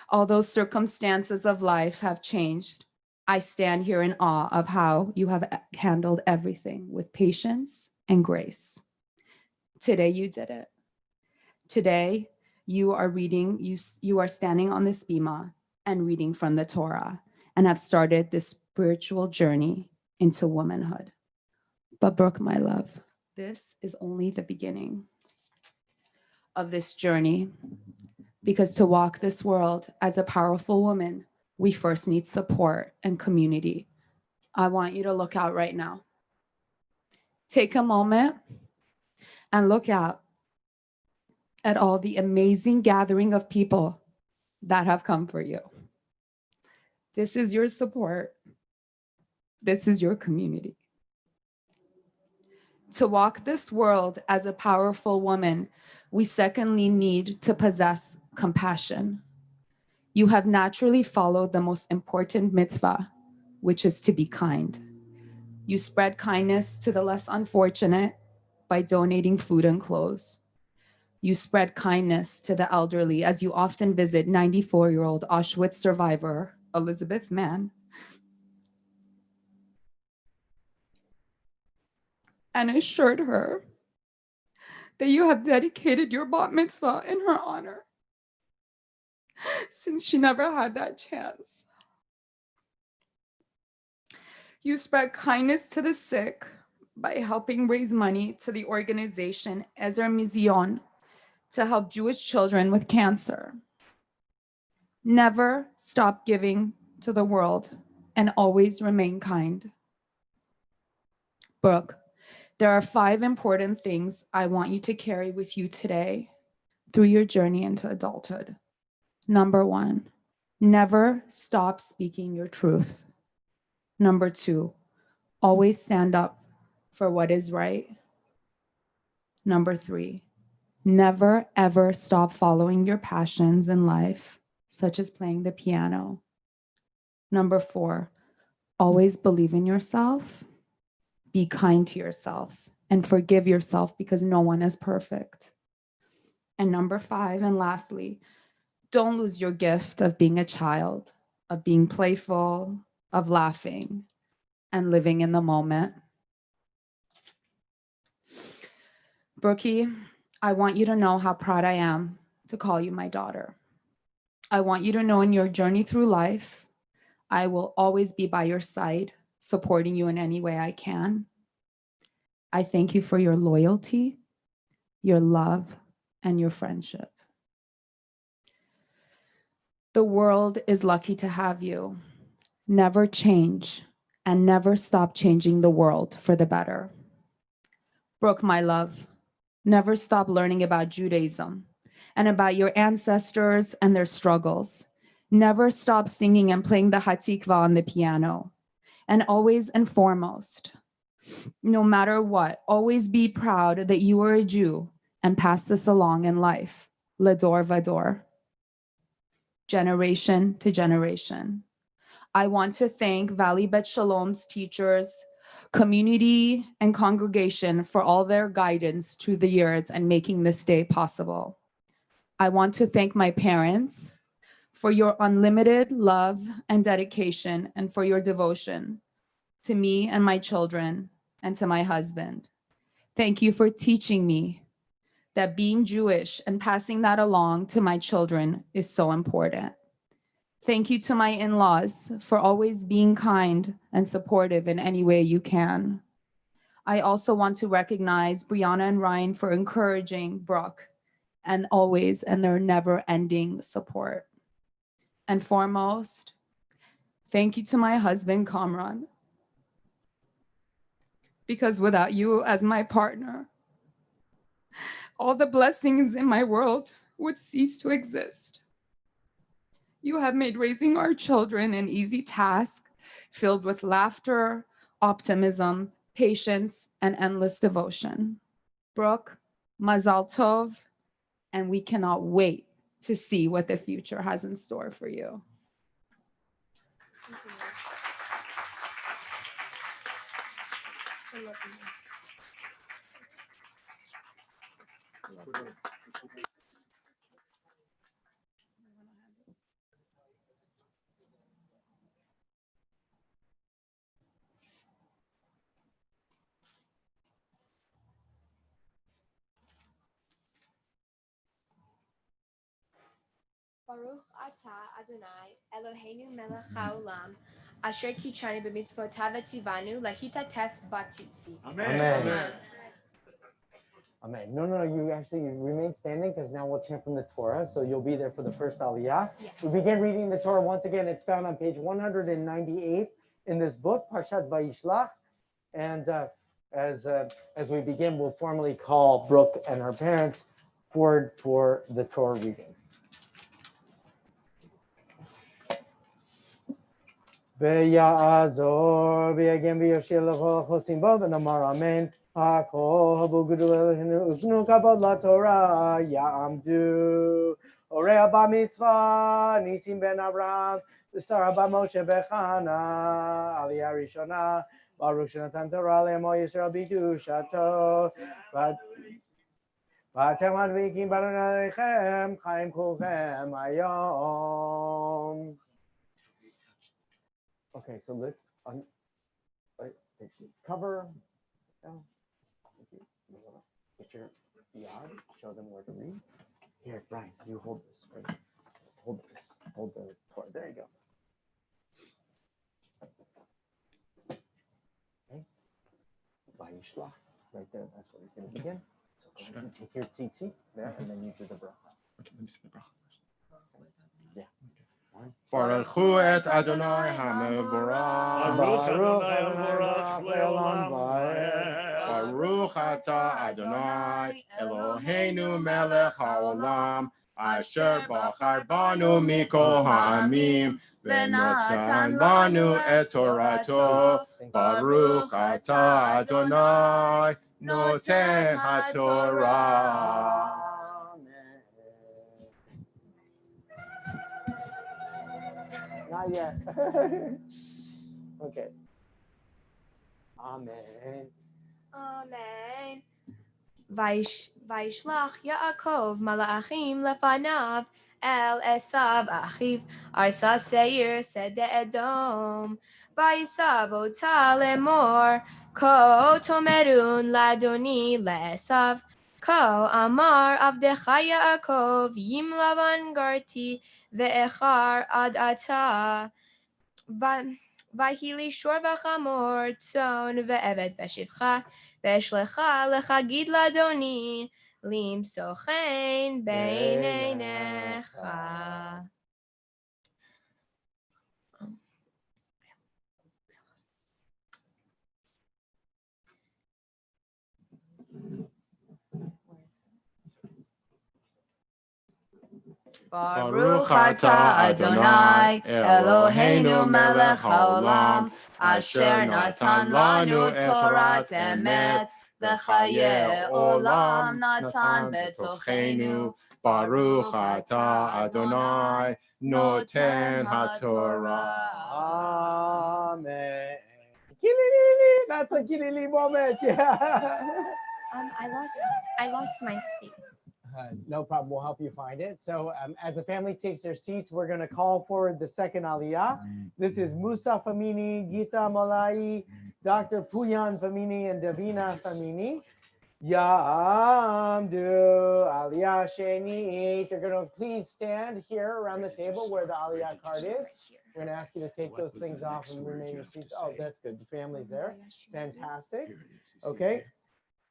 Although circumstances of life have changed, I stand here in awe of how you have handled everything with patience and grace. Today you did it. Today you are reading, you are standing on this bima and reading from the Torah and have started this spiritual journey into womanhood. But Brooke, my love, this is only the beginning of this journey, because to walk this world as a powerful woman, we first need support and community. I want you to look out right now. Take a moment and look out at all the amazing gathering of people that have come for you. This is your support. This is your community. To walk this world as a powerful woman, we secondly need to possess compassion. You have naturally followed the most important mitzvah, which is to be kind. You spread kindness to the less unfortunate by donating food and clothes. You spread kindness to the elderly as you often visit 94-year-old Auschwitz survivor, Elizabeth Mann, and assured her that you have dedicated your bat mitzvah in her honor, since she never had that chance. You spread kindness to the sick by helping raise money to the organization Ezer Mizion to help Jewish children with cancer. Never stop giving to the world and always remain kind. Brooke, there are 5 important things I want you to carry with you today through your journey into adulthood. Number 1, Never stop speaking your truth. Number 2, always stand up for what is right. Number 3, never ever stop following your passions in life, such as playing the piano. Number 4, always believe in yourself, be kind to yourself, and forgive yourself because no one is perfect. And number 5, and lastly, don't lose your gift of being a child, of being playful, of laughing, and living in the moment. Brookie, I want you to know how proud I am to call you my daughter. I want you to know in your journey through life, I will always be by your side, supporting you in any way I can. I thank you for your loyalty, your love, and your friendship. The world is lucky to have you. Never change and never stop changing the world for the better. Brooke, my love, never stop learning about Judaism and about your ancestors and their struggles. Never stop singing and playing the Hatikva on the piano. And always and foremost, no matter what, always be proud that you are a Jew and pass this along in life, Lador Vador, generation to generation. I want to thank Valley Bet Shalom's teachers, community, and congregation for all their guidance through the years and making this day possible. I want to thank my parents for your unlimited love and dedication and for your devotion to me and my children and to my husband. Thank you for teaching me that being Jewish and passing that along to my children is so important. Thank you to my in-laws for always being kind and supportive in any way you can. I also want to recognize Brianna and Ryan for encouraging Brooke and their never-ending support. And foremost, thank you to my husband, Kamran, because without you as my partner, all the blessings in my world would cease to exist. You have made raising our children an easy task, filled with laughter, optimism, patience, and endless devotion. Brooke, Mazal Tov, and we cannot wait to see what the future has in store for you. Baruch atah Adonai Eloheinu melech haolam asher kichani b'mitzvotav v'tzivanu lahitatef b'tzitzi. Amen. Amen. No, you actually remain standing because now we'll chant from the Torah. So you'll be there for the first Aliyah. Yes. We begin reading the Torah once again. It's found on page 198 in this book, Parshat Vayishlach. And as we begin, we'll formally call Brooke and her parents forward for the Torah reading. Ve'ya'azor v'yagem v'yoshir l'chol chosim bo v'nomar amen. Hakol v'gudu Eloheinu ufnu kabod laTorah ya'amdu. Orei ba mitzvah Nisim ben Avraham v'Sara ba Moshe b'Chana Aliyah Rishona Baruch shenatan Torah le'amo Yisrael b'kedushato v'atem madlikim baron aleichem chaim kulchem hayom. Okay, so let's cover. Get your yad. Show them where to read. Here, Brian, you hold this. Right? Hold this. Hold the Torah. There you go. Okay. Vayishlach. Right there. That's where he's going to begin. So go ahead and take your tzitzit there, and then you do the bracha. Okay, let me see the bracha first. Yeah. Baruch hu et Adonai hamevorach. Baruch Adonai Mevorach le'olam va'ed. Baruch atah Adonai Eloheinu melech haolam Asher Bachar Banu Mikol Ha'amim V'natan Lanu Et Torato Baruch Atah Adonai Noten HaTorah. Not yet. Okay. Amen. Amen. Vaishlach Yaakov Malachim lefanav El Esav Achiv Arsa Seir Sede Edom Vaisav Ota Lemor Ko Tomerun Ladoni Lesav Ko Amar Avdecha Yaakov Yim Lavan Garti Ve'echar Ad Ata Vahili Shor V'Chamor Tzon Ve'eved V'Shivcha V'Eshlecha Lechagid Ladoni Lim Sochen Beineinecha. Baruch atah Adonai Eloheinu melech haolam Asher natan lanu et Torat emet V'chaye olam natan betochenu Baruch atah Adonai Noten HaTorah. Amen. Kilili, that's a kilili moment. Yeah. I lost my space. No problem. We'll help you find it. So as the family takes their seats, we're going to call forward the second aliyah. This is Musa Famini, Gita Malai, Dr. Puyan Famini, and Davina Famini. Yamdu aliyah sheni. You're going to please stand here around the table where the aliyah card is. We're going to ask you to take those things off and remain your seats. Oh, that's good. The family's there. Fantastic. Okay.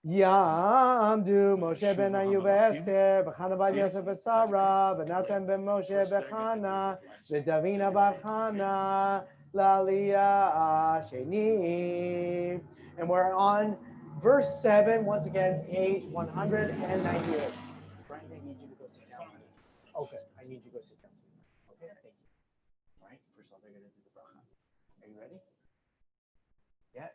Yamdu Moshe ben Ayub Esther, B'chana bar Yosef Sarah, B'natan ben Moshe B'chana, V'Davina bar Chana, L'aliyah Sheni. And we're on verse 7, once again, page 198. Brian, I need you to go sit down. Okay, I need you to go sit down. Okay, thank you. All right, first off, they're going to do the bracha. Are you ready? Yeah.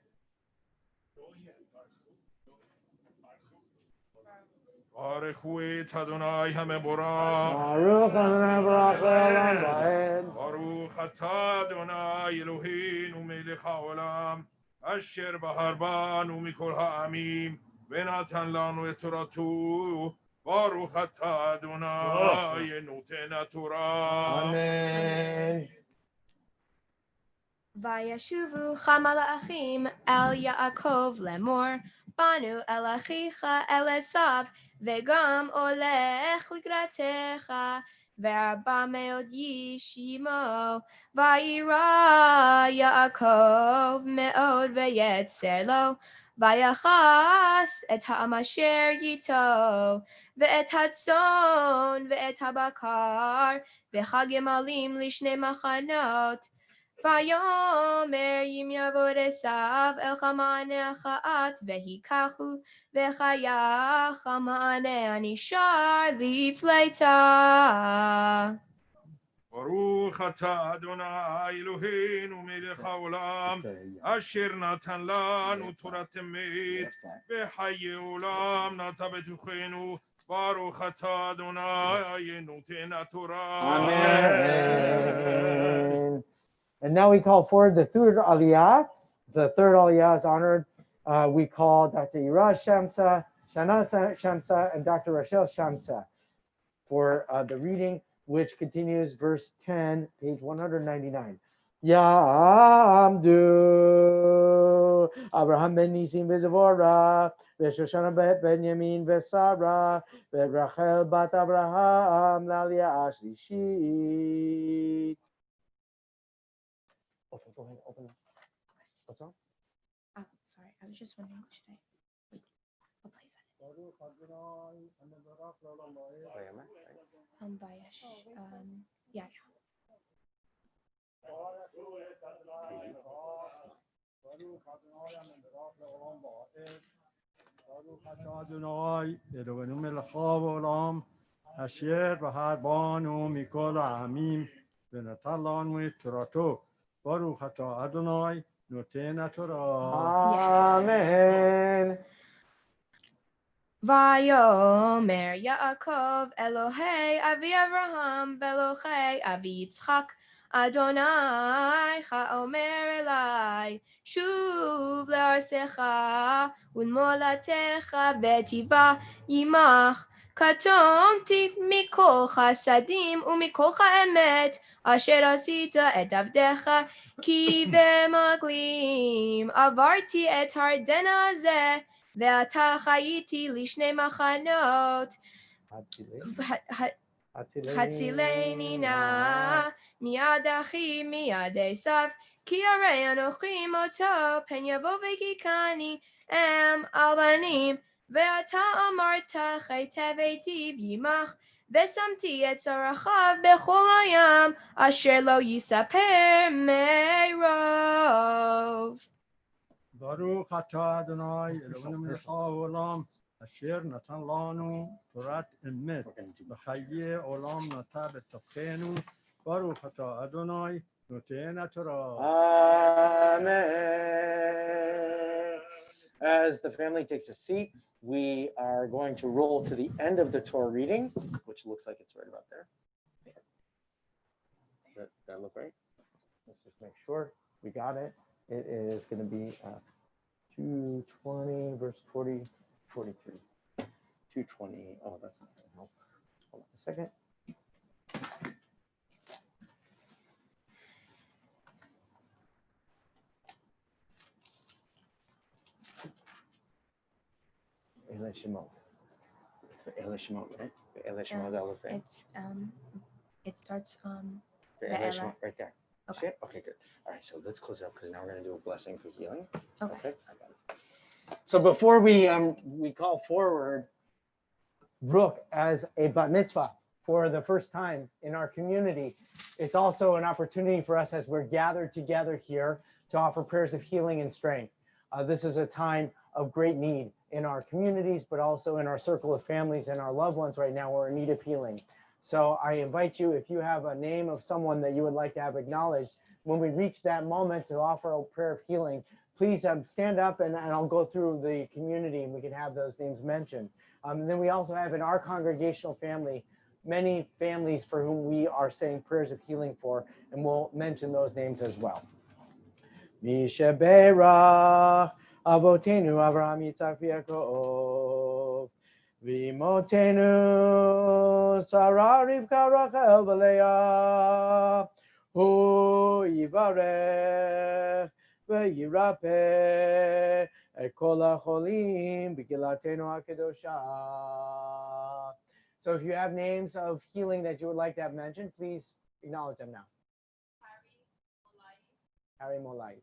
Baruch et Adonai HaMeborach. Baruch Adonai Baruch Le'olam Va'ed. Baruch atah Adonai Eloheinu melech haolam Asher bahar banu mikol ha'amim V'natan lanu et Toratu Baruch atah Adonai Noten HaTorah. Amen. Vayashuvu Chamalachim El Yaakov Lemor Banu El Achicha El Esav Vegam Olech Ligratecha Verba Meod Yishimo Vayira Yaakov Meod Veyetzer Lo Vayachas Et Ha'amasher Yito Ve'et Hatzon Ve'et Habakar V'chagemalim Lishne Machanot Vayomer Yim Yavod Esav El Chamane Acha'at Vehikachu Vechayach Chamane Anishar Lifleita. Baruch atah Adonai Eloheinu melech haolam Asher natan lanu Torat emet V'chaye olam nata betochenu Baruch atah Adonai Noten HaTorah. Amen. And now we call forward the third aliyah. The third aliyah is honored. We call Dr. Ira Shamsa, Shana Shamsa, and Dr. Rachel Shamsa for the reading, which continues verse 10, page 199. Yamdu Abraham ben Nisim v'Devorah v'Shoshana ben Yamin v'Sarah v'Rachel bat Abraham l'aliyah ashlishit. Okay, go ahead, open it. What's wrong? Oh, sorry, I was just wondering what should I place it. Vayash. Yeah. Adonai, Eloheinu melech haolam, אשר בחר בנו מכל העמים ונתן לנו את תורתו. ברוך אתה אדוני נותן התורה. Amen. Vayomer Yaakov Elohei Avi Avraham Velohei Avi Yitzchak Adonai Chaomer Elai Shuv Le'arsecha U'molatecha V'tiva Yimach Katonti Mikol Chasadim U'mikol Ha'emet Asher Asita Et Avdecha Ki B'maglim Avarti Et Hardena Zeh ואתה חייתי לשני מחנות, הצילני נא מיד אחי מיד עשיו, כי הרי אנוכי מותו, פן יבוא והכני על בנים, ואתה אמרת חטא ביתי וימח, ושמתי את צרכיו בכל הים, אשר לא יספר מרוב. ברוך אתה אדוני אלוהינו מלך העולם אשר נתן לנו תורת אמת וחיי עולם נטע בתוכנו. ברוך אתה אדוני נותן התורה. Amen. As the family takes a seat, we are going to roll to the end of the Torah reading, which looks like it's right about there. Does that look right? Let's just make sure we got it. It is going to be 220 verse 40, 43. 220. Oh, that's not going to help. Hold on a second. Ele Shemot. It's Ele Shemot, right? Ele Shemot, that look right? It's it starts Ele Shemot, right there. Okay. See it? Okay, good. All right, so let's close it up because now we're going to do a blessing for healing. Okay. I got it. So before we call forward Brooke as a bat mitzvah for the first time in our community, it's also an opportunity for us as we're gathered together here to offer prayers of healing and strength. This is a time of great need in our communities, but also in our circle of families and our loved ones right now who are in need of healing. So I invite you, if you have a name of someone that you would like to have acknowledged, when we reach that moment to offer a prayer of healing, please stand up and I'll go through the community and we can have those names mentioned. And then we also have in our congregational family, many families for whom we are saying prayers of healing for, and we'll mention those names as well. Mishaberach Avotenu Avraham Yitzchak Yaakov V'imotenu Sarah Rivka Rachel v'Leah Hu Yivarech v'Yirapeh et kol hacholim b'gilatenu hakadosha. So if you have names of healing that you would like to have mentioned, please acknowledge them now. Harry Molai.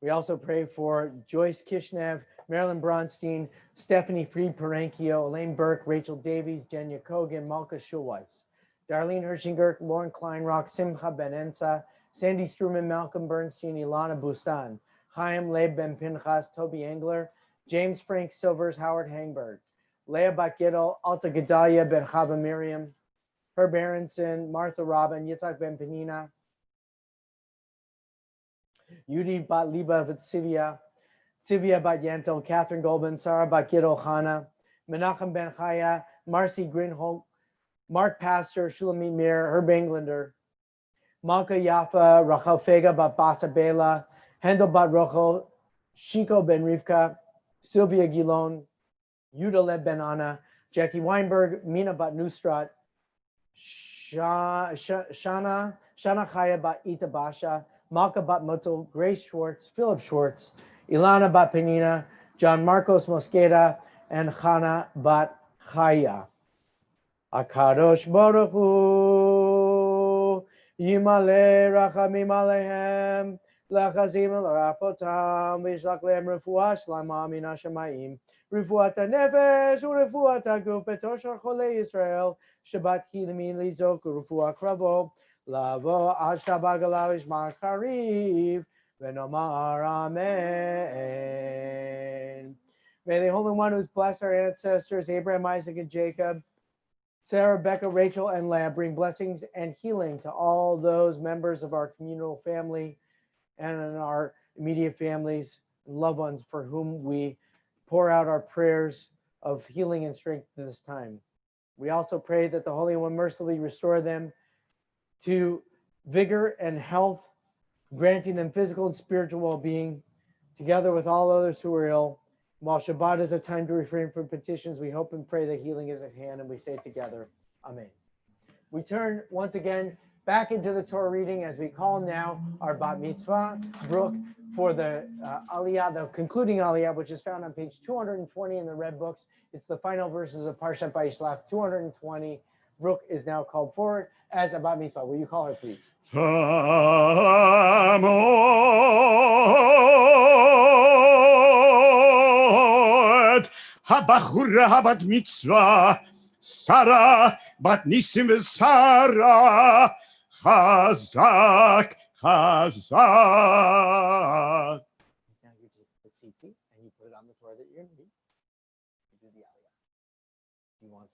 We also pray for Joyce Kishnev, Marilyn Bronstein, Stephanie Fried-Perenkio, Elaine Burke, Rachel Davies, Jenya Kogan, Malka Schulweis, Darlene Hershinger, Lauren Kleinrock, Simcha Ben-Ensa, Sandy Struman, Malcolm Bernstein, Ilana Bustan, Chaim Leib Ben Pinchas, Toby Engler, James Frank Silvers, Howard Hangberg, Leah Bat-Gidel, Alta Gedalia Ben Chava Miriam, Herb Aronson, Martha Robin, Yitzhak Ben Penina, Yudi Bat Liba Vitsivia, Sivia Bat Yantel, Catherine Goldman, Sarah Bat Gidel Chana, Menachem Ben Chaya, Marcy Grinholm, Mark Pastor, Shulamit Mir, Herb Englander, Malka Yafa, Rachel Fega Bat Basa Bela, Hendel Bat Rochel, Shiko Ben Rivka, Sylvia Gilon, Yuda Leb Ben Anna, Jackie Weinberg, Mina Bat Nustrat, Shana Chaya Bat Ita Basha, Malka Bat Motel, Grace Schwartz, Philip Schwartz, Ilana Bat Penina, John Marcos Mosqueda, and Chana Bat Chaya. Akadosh Baruch Hu, Yimale Rachamim Alehem, Lachazim L'Rapotam, V'Yishlach Lehem Refuah Shlama Min HaShamayim, Refuat HaNefesh, U'Refuat HaGuf, Betoshar Cholei Yisrael, Shabbat Kilim Lizok, U'Refuah Kravo, Lavo Ashta Bagalav Ishmar Kariv, Venomar Amen. May the Holy One who's blessed our ancestors, Abraham, Isaac, and Jacob, Sarah, Rebecca, Rachel, and Leah, bring blessings and healing to all those members of our communal family and in our immediate families and loved ones for whom we pour out our prayers of healing and strength this time. We also pray that the Holy One mercifully restore them to vigor and health, granting them physical and spiritual well-being, together with all others who are ill. While Shabbat is a time to refrain from petitions, we hope and pray that healing is at hand, and we say together, Amen. We turn once again back into the Torah reading as we call now our Bat Mitzvah, Brooke, for the Aliyah, the concluding Aliyah, which is found on page 220 in the Red Books. It's the final verses of Parshat Vayishlach, 220. Brooke is now called forward as a Bat Mitzvah. Will you call her, please? Habachura habat mitzvah, Sarah bat nisim v'Sara, chazak, chazak. Now you take the tzitzit and you put it on the Torah that you're going to read. You do the Aliyah. Do you want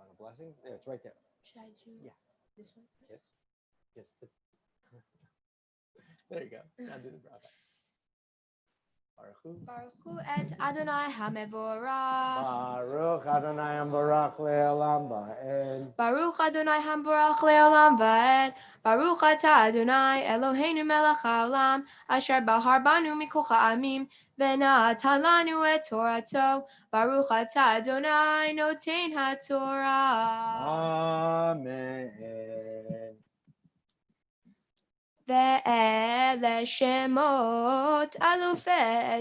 a blessing? There, it's right there. Should I do this one first? Yes. There you go. Now do the bracha. Baruch Hu et Adonai HaMevorach. Baruch Adonai Ambarach Le'olam Va'ed. Baruch Adonai HaMevorach Le'olam Va'ed. Baruch Atah Adonai Eloheinu Melech HaOlam Asher Bahar Banu Mikol Ha'amim V'natan Lanu et Torato. Baruch Atah Adonai Noten HaTorah. Amen. ואלה שמות אלופי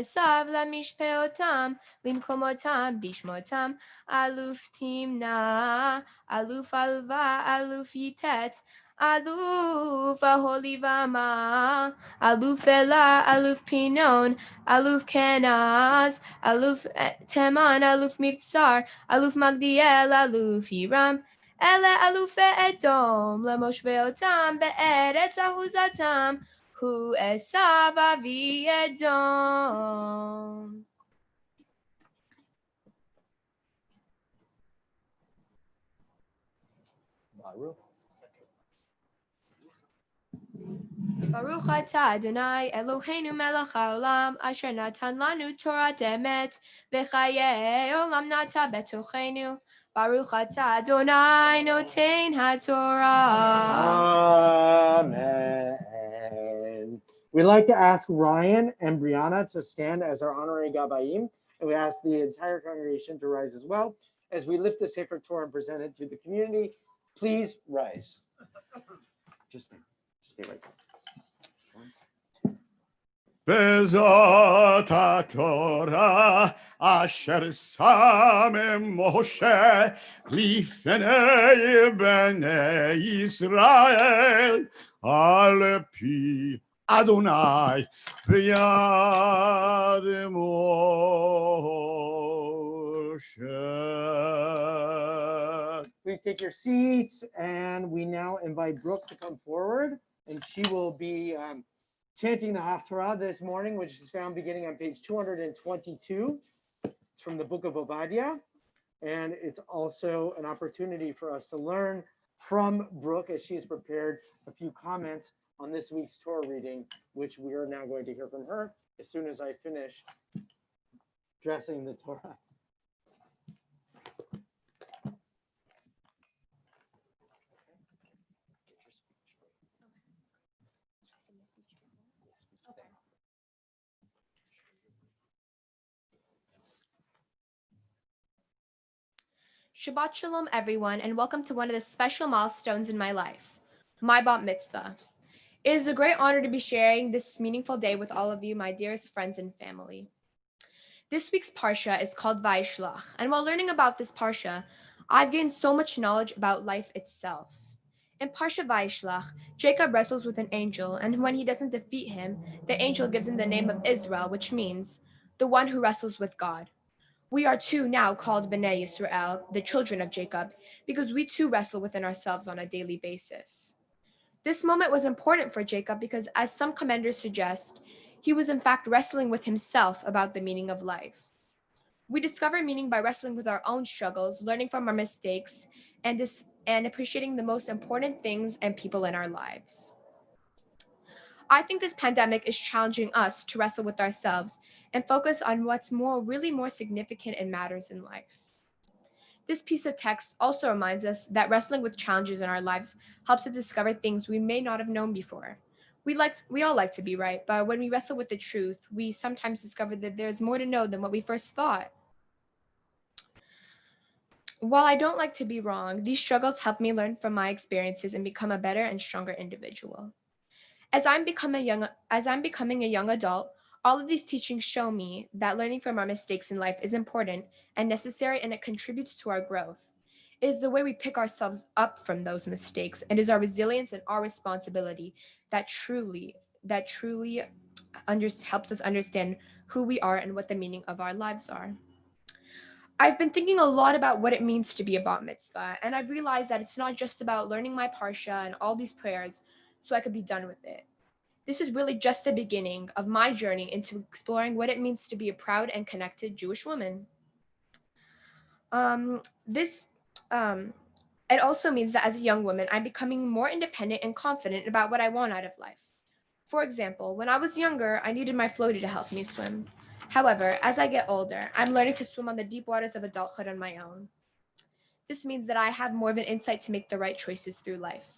עשיו למשפעותם למקומותם בשמותם אלוף תמנע אלוף עלווה אלוף יתת אלוף ההוליבמה אלוף אלה אלוף פינון אלוף כנז אלוף תימן אלוף מבצר אלוף מגדיאל אלוף ירם אלה אלופי אדום למושבעותם בארץ אחוזתם הוא עשיו אבי אדום. ברוך אתה אדוני אלוהינו מלך העולם אשר נתן לנו תורת אמת וחיי עולם נטע בתוכנו. Baruch atah Adonai noten haTorah. Amen. We'd like to ask Ryan and Brianna to stand as our honorary Gabayim, and we ask the entire congregation to rise as well. As we lift the Sefer Torah and present it to the community, please rise. Just stay right there. Bezat HaTorah asher samem Moshe lifnei bnei Yisrael al pi Adonai b'yad Moshe. Please take your seats, and we now invite Brooke to come forward, and she will be chanting the Haftarah this morning, which is found beginning on page 222. It's from the book of Obadiah, and it's also an opportunity for us to learn from Brooke as she's prepared a few comments on this week's Torah reading, which we are now going to hear from her as soon as I finish dressing the Torah. Shabbat Shalom, everyone, and welcome to one of the special milestones in my life, my Bat Mitzvah. It is a great honor to be sharing this meaningful day with all of you, my dearest friends and family. This week's Parsha is called Vayishlach, and while learning about this Parsha, I've gained so much knowledge about life itself. In Parsha Vayishlach, Jacob wrestles with an angel, and when he doesn't defeat him, the angel gives him the name of Israel, which means the one who wrestles with God. We are too now called Bnei Yisrael, the children of Jacob, because we too wrestle within ourselves on a daily basis. This moment was important for Jacob because, as some commentators suggest, he was in fact wrestling with himself about the meaning of life. We discover meaning by wrestling with our own struggles, learning from our mistakes, and appreciating the most important things and people in our lives. I think this pandemic is challenging us to wrestle with ourselves and focus on what's really more significant and matters in life. This piece of text also reminds us that wrestling with challenges in our lives helps us discover things we may not have known before. We all like to be right, but when we wrestle with the truth, we sometimes discover that there's more to know than what we first thought. While I don't like to be wrong, these struggles help me learn from my experiences and become a better and stronger individual. As I'm becoming a young adult, all of these teachings show me that learning from our mistakes in life is important and necessary, and it contributes to our growth. It is the way we pick ourselves up from those mistakes. It is our resilience and our responsibility that truly helps us understand who we are and what the meaning of our lives are. I've been thinking a lot about what it means to be a bat mitzvah, and I've realized that it's not just about learning my parsha and all these prayers so I could be done with it. This is really just the beginning of my journey into exploring what it means to be a proud and connected Jewish woman. It also means that as a young woman, I'm becoming more independent and confident about what I want out of life. For example, when I was younger, I needed my floaty to help me swim. However, as I get older, I'm learning to swim on the deep waters of adulthood on my own. This means that I have more of an insight to make the right choices through life.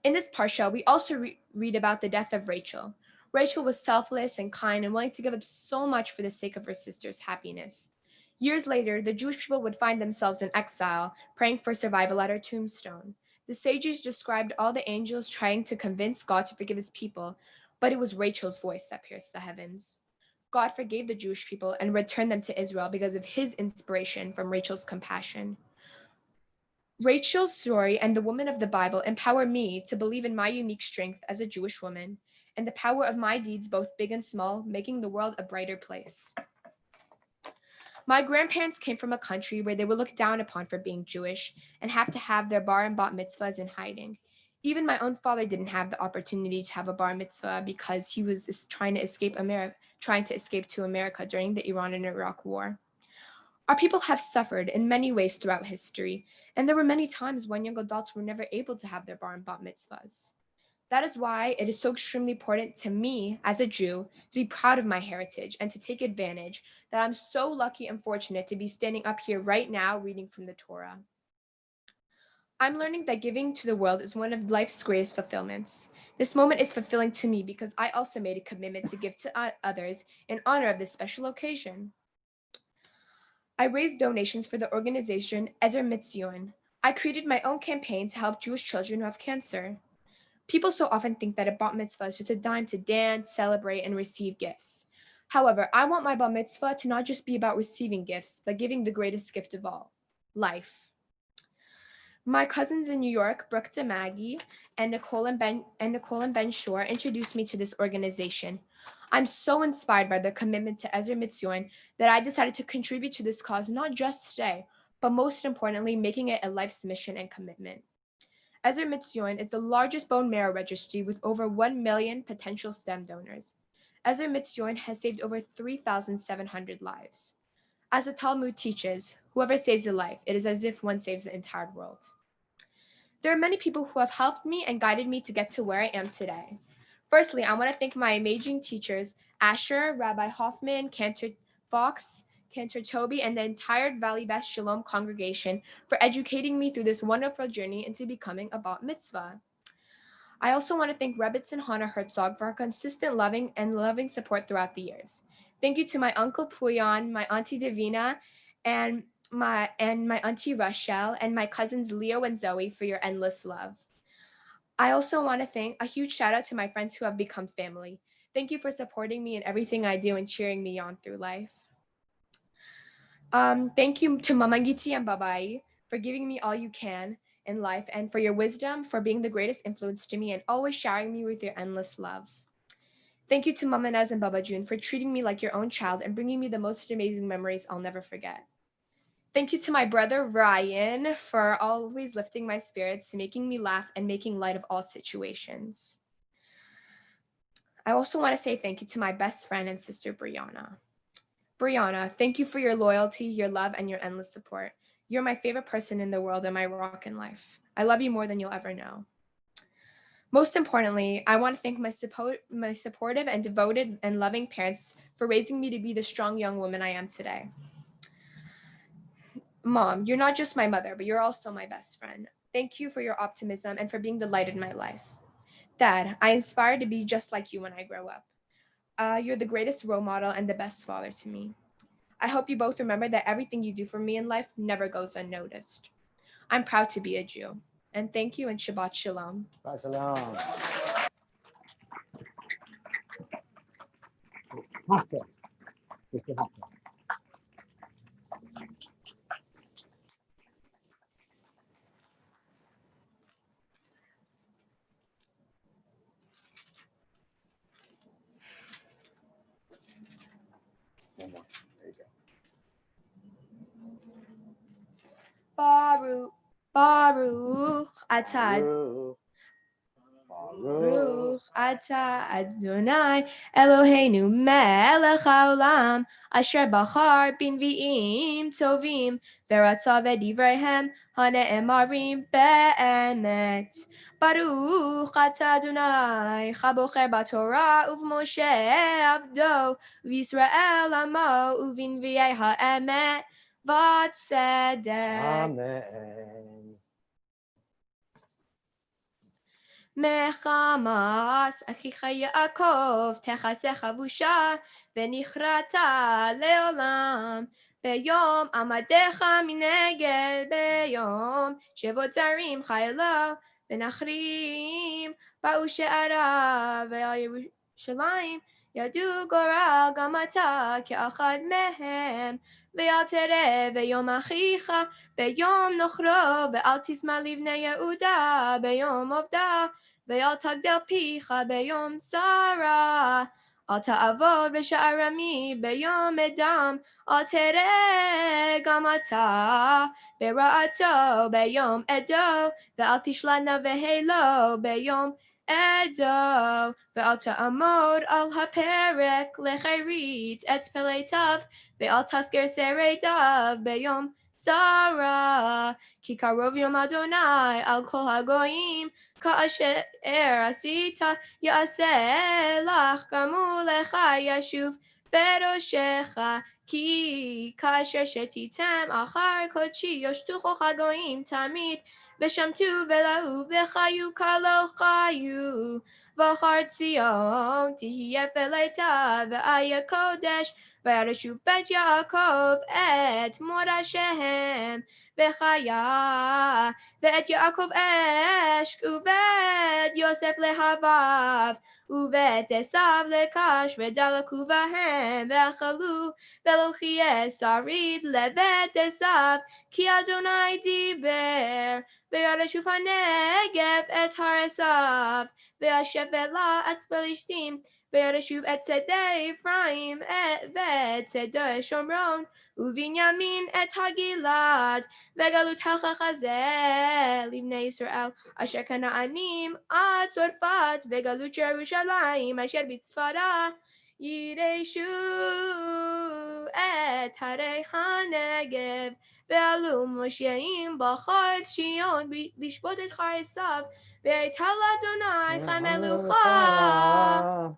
In this parsha, we also read about the death of Rachel. Rachel was selfless and kind and willing to give up so much for the sake of her sister's happiness. Years later, the Jewish people would find themselves in exile, praying for survival at her tombstone. The sages described all the angels trying to convince God to forgive his people, but it was Rachel's voice that pierced the heavens. God forgave the Jewish people and returned them to Israel because of his inspiration from Rachel's compassion. Rachel's story and the women of the Bible empower me to believe in my unique strength as a Jewish woman and the power of my deeds, both big and small, making the world a brighter place. My grandparents came from a country where they were looked down upon for being Jewish and have to have their bar and bat mitzvahs in hiding. Even my own father didn't have the opportunity to have a bar mitzvah because he was trying to escape to America during the Iran and Iraq War. Our people have suffered in many ways throughout history, and there were many times when young adults were never able to have their bar and bat mitzvahs. That is why it is so extremely important to me as a Jew to be proud of my heritage and to take advantage that I'm so lucky and fortunate to be standing up here right now reading from the Torah. I'm learning that giving to the world is one of life's greatest fulfillments. This moment is fulfilling to me because I also made a commitment to give to others in honor of this special occasion. I raised donations for the organization Ezer Mitzion. I created my own campaign to help Jewish children who have cancer. People so often think that a bat mitzvah is just a time to dance, celebrate, and receive gifts. However, I want my bat mitzvah to not just be about receiving gifts, but giving the greatest gift of all, life. My cousins in New York, Brooke DeMaggie and Nicole and Ben Shore, introduced me to this organization. I'm so inspired by their commitment to Ezer Mitzion that I decided to contribute to this cause not just today, but most importantly, making it a life's mission and commitment. Ezer Mitzion is the largest bone marrow registry with over 1 million potential stem donors. Ezer Mitzion has saved over 3,700 lives. As the Talmud teaches, whoever saves a life, it is as if one saves the entire world. There are many people who have helped me and guided me to get to where I am today. Firstly, I want to thank my amazing teachers, Asher, Rabbi Hoffman, Cantor Fox, Cantor Toby, and the entire Valley Best Shalom congregation for educating me through this wonderful journey into becoming a bat mitzvah. I also want to thank Rebitz and Hannah Herzog for her consistent loving support throughout the years. Thank you to my uncle Puyan, my auntie Davina, and my auntie Rochelle, and my cousins Leo and Zoe for your endless love. I also want to thank a huge shout out to my friends who have become family. Thank you for supporting me in everything I do and cheering me on through life. Thank you to Mama Giti and Babai for giving me all you can in life and for your wisdom, for being the greatest influence to me and always showering me with your endless love. Thank you to Mama Naz and Baba June for treating me like your own child and bringing me the most amazing memories I'll never forget. Thank you to my brother Ryan for always lifting my spirits, making me laugh, and making light of all situations. I also want to say thank you to my best friend and sister Brianna. Brianna, thank you for your loyalty, your love, and your endless support. You're my favorite person in the world and my rock in life. I love you more than you'll ever know. Most importantly, I want to thank my supportive and devoted and loving parents for raising me to be the strong young woman I am today. Mom, you're not just my mother, but you're also my best friend. Thank you for your optimism and for being the light in my life. Dad, I aspire to be just like you when I grow up. You're the greatest role model and the best father to me. I hope you both remember that everything you do for me in life never goes unnoticed. I'm proud to be a Jew. And thank you and Shabbat Shalom. Shabbat Shalom. One more. There you go. Baruch atah Baruch. atah Adonai Eloheinu melech haolam asher bachar b'nvi'im tovim v'ratza v'divreihem hane'emarim be'emet. Baruch atah Adonai chabocher b'Torah uv'Moshe avdo v'Yisrael amo uv'nvi'ei ha'emet v'tzedek. Amen. מחמס אחיך יעקב תכסך בושה ונכרת לעולם ביום עמדך מנגד ביום שבות זרים חיילה ונחרים באו שעריו ועל ירושלים ידעו גורל גם אתה כאחד מהם ואל תראה ביום אחיך ביום נוכרו ואל תשמע לבני יהודה ביום עובדה ואל תגדל פיך ביום שרה אל תעבוד בשער עמי ביום אדם אל תראה גם אתה ברעתו ביום עדו ואל תשלט נביאי לו ביום עדו ואל תעמוד על הפרק לחירית את פלטיו ואל תסגר שרידיו ביום צרה כי קרוב יום אדוני על כל הגויים כאשר עשית יעשה לך גם הוא לך ישוב בראשך כי כאשר שתיתם אחר קודשי ישתו כל הגויים תמיד ושמטו ולאו וחיו כלא חיו ואחר ציון תהיה פלטה ואיה קודש וירשוב בית יעקב את מורשהם וחיה ואת יעקב אש ובית יוסף להביו ובית עשיו לקש ודלקו בהם ואכלו ולא חיה שריד לבית עשיו כי אדוני דיבר וירשוב הנגב את הר עשיו וישב לה את פלישתים וירשוב את שדה אפרים ואת שדה שומרון ובנימין את הגלעד וגלות החזה לבני ישראל אשר כנענים עד צרפת וגלות ירושלים אשר בצפרה ירשו את הרי הנגב ועלו מושעים בחר ציון לשפוט את חר עשיו ויתל אדוני חמלוכה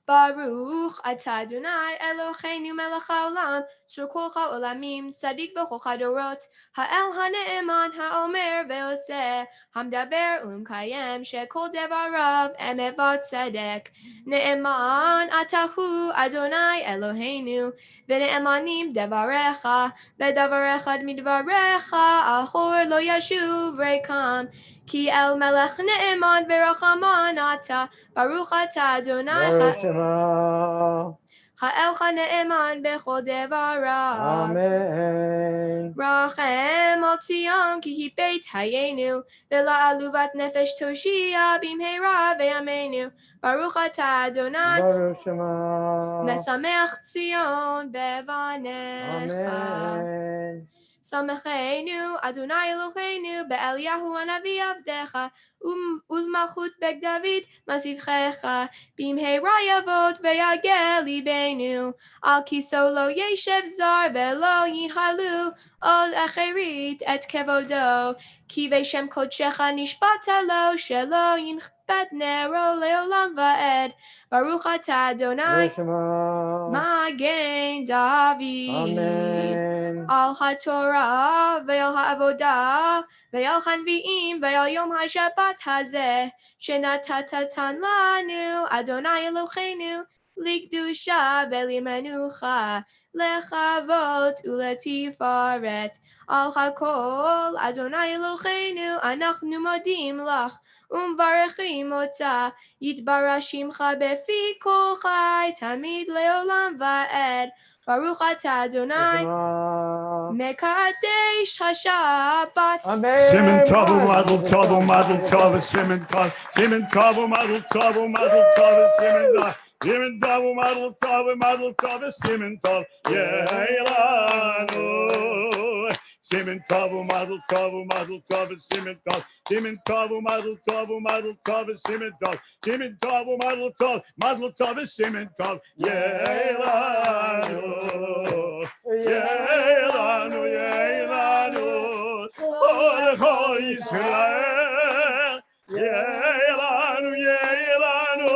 Baruch atah Adonai Eloheinu melech haolam shel kol ha'olamim tzaddik b'chol hadorot ha'el ha'ne'eman ha'omer ve'oseh hamdaber u'mkayem shekol devarav emet v'tzedek ne'eman atahu Adonai Eloheinu v'ne'emanim devarecha v'devarecha midvarecha achor lo yashuv rekam כי אל מלך נאמן ורחמן אתה, ברוך אתה אדוני האלך נאמן בכל דבריו. אמן. רחם על ציון כי היא בית חיינו, ולעלובת נפש תושיע במהרה בימינו. ברוך אתה אדוני, ברוך שמה. משמח ציון בבניך. אמן. Samechenu Adonai Eloheinu be'Eliyahu hanavi avdecha u'malchut beg David masivchecha bimheira yavot ve'yagel libenu al kiso lo yeshev zar ve'lo yinhalu od acherit et kevodo ki ve'shem kodshecha nishbata lo shelo yinchbet nero leolam va'ed Baruch atah Adonai Shema. Magen David Amen. Al HaTorah ve'al ha'avodah ve'al hanvi'im ve'al yom ha'shabbat hazeh shenatatan lanu Adonai Eloheinu likdusha ve'limenucha lechavot uletifaret al hakol Adonai Eloheinu anachnu modim lach umvarechim ota yitbarach shimcha befi kol chai tamid leolam va'ed Baruch atah Adonai Shema. Mekadesh HaShabbat. Amen. Simen Tov, Mazel Tov, Mazel Tov, Simen Tov, Mazel Tov, Mazel Tov, Simen Tov, Mazel Tov, Mazel Tov, Simen Tov, Yeilanu. Simen Tov, Mazel Tov, Mazel Tov, Simen Tov, Mazel Tov, Mazel Tov, Simen Tov, Mazel Tov, Simen Tov, Yeilanu. Yeilanu, Yeilanu. Lechol Yisrael, Yeilanu, Yeilanu,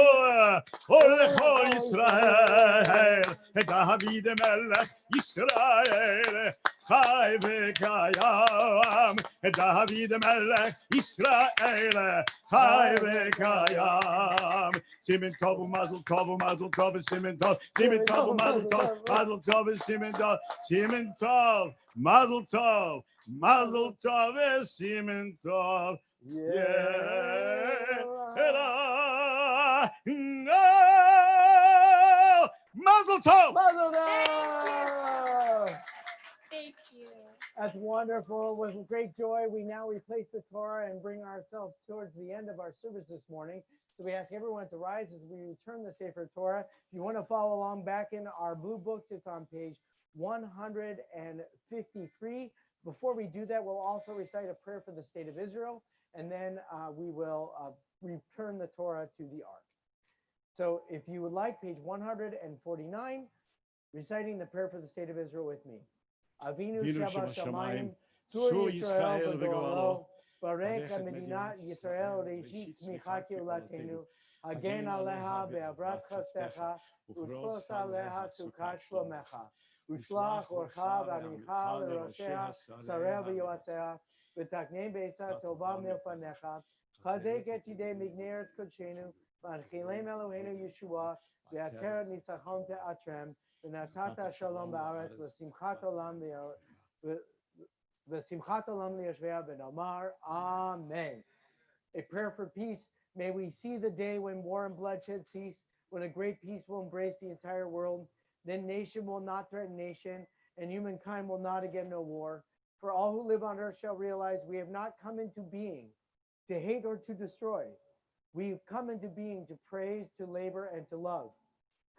Lechol Yisrael, David Melech Yisrael, Chai v'kayam, David Melech Yisrael, Chai v'kayam. Simen Tov, Mazel Tov, Mazel Tov, Simen Tov, Simen Tov, Mazel Tov, Mazel Tov, Simen Tov, Simen Tov, Mazel Tov. Mazel Tov, Simen Tov, Mazel Tov. Thank you. That's wonderful. With great joy, we now replace the Torah and bring ourselves towards the end of our service this morning. So we ask everyone to rise as we return the Sefer Torah. If you want to follow along back in our blue books, it's on page 153. Before we do that, we'll also recite a prayer for the state of Israel, and then we will return the Torah to the ark. So if you would like, page 149, reciting the prayer for the state of Israel with me. Avinu Shabbat Shamayim, Tzur Yisrael v'Goralo, Barech Medinat Yisrael Reishit Tzmichat Geulatenu, Hagen Aleha be'avrat chastecha, Ushpos Aleha Sukat Shlomecha. Ushlach orcha v'amicha l'roshea sareh v'yoatzea v'taknei beitza tova milfanecha chazek et yidei mignei eretz kodshenu v'anchilem Eloheinu Yeshua v'ater nitzachon te'atrem v'natata shalom ba'aretz v'simchat olam liyashvea v'nomar Amen. A prayer for peace. May we see the day when war and bloodshed cease, when a great peace will embrace the entire world. Then nation will not threaten nation, and humankind will not again know war. For all who live on earth shall realize we have not come into being to hate or to destroy. We've come into being to praise, to labor, and to love.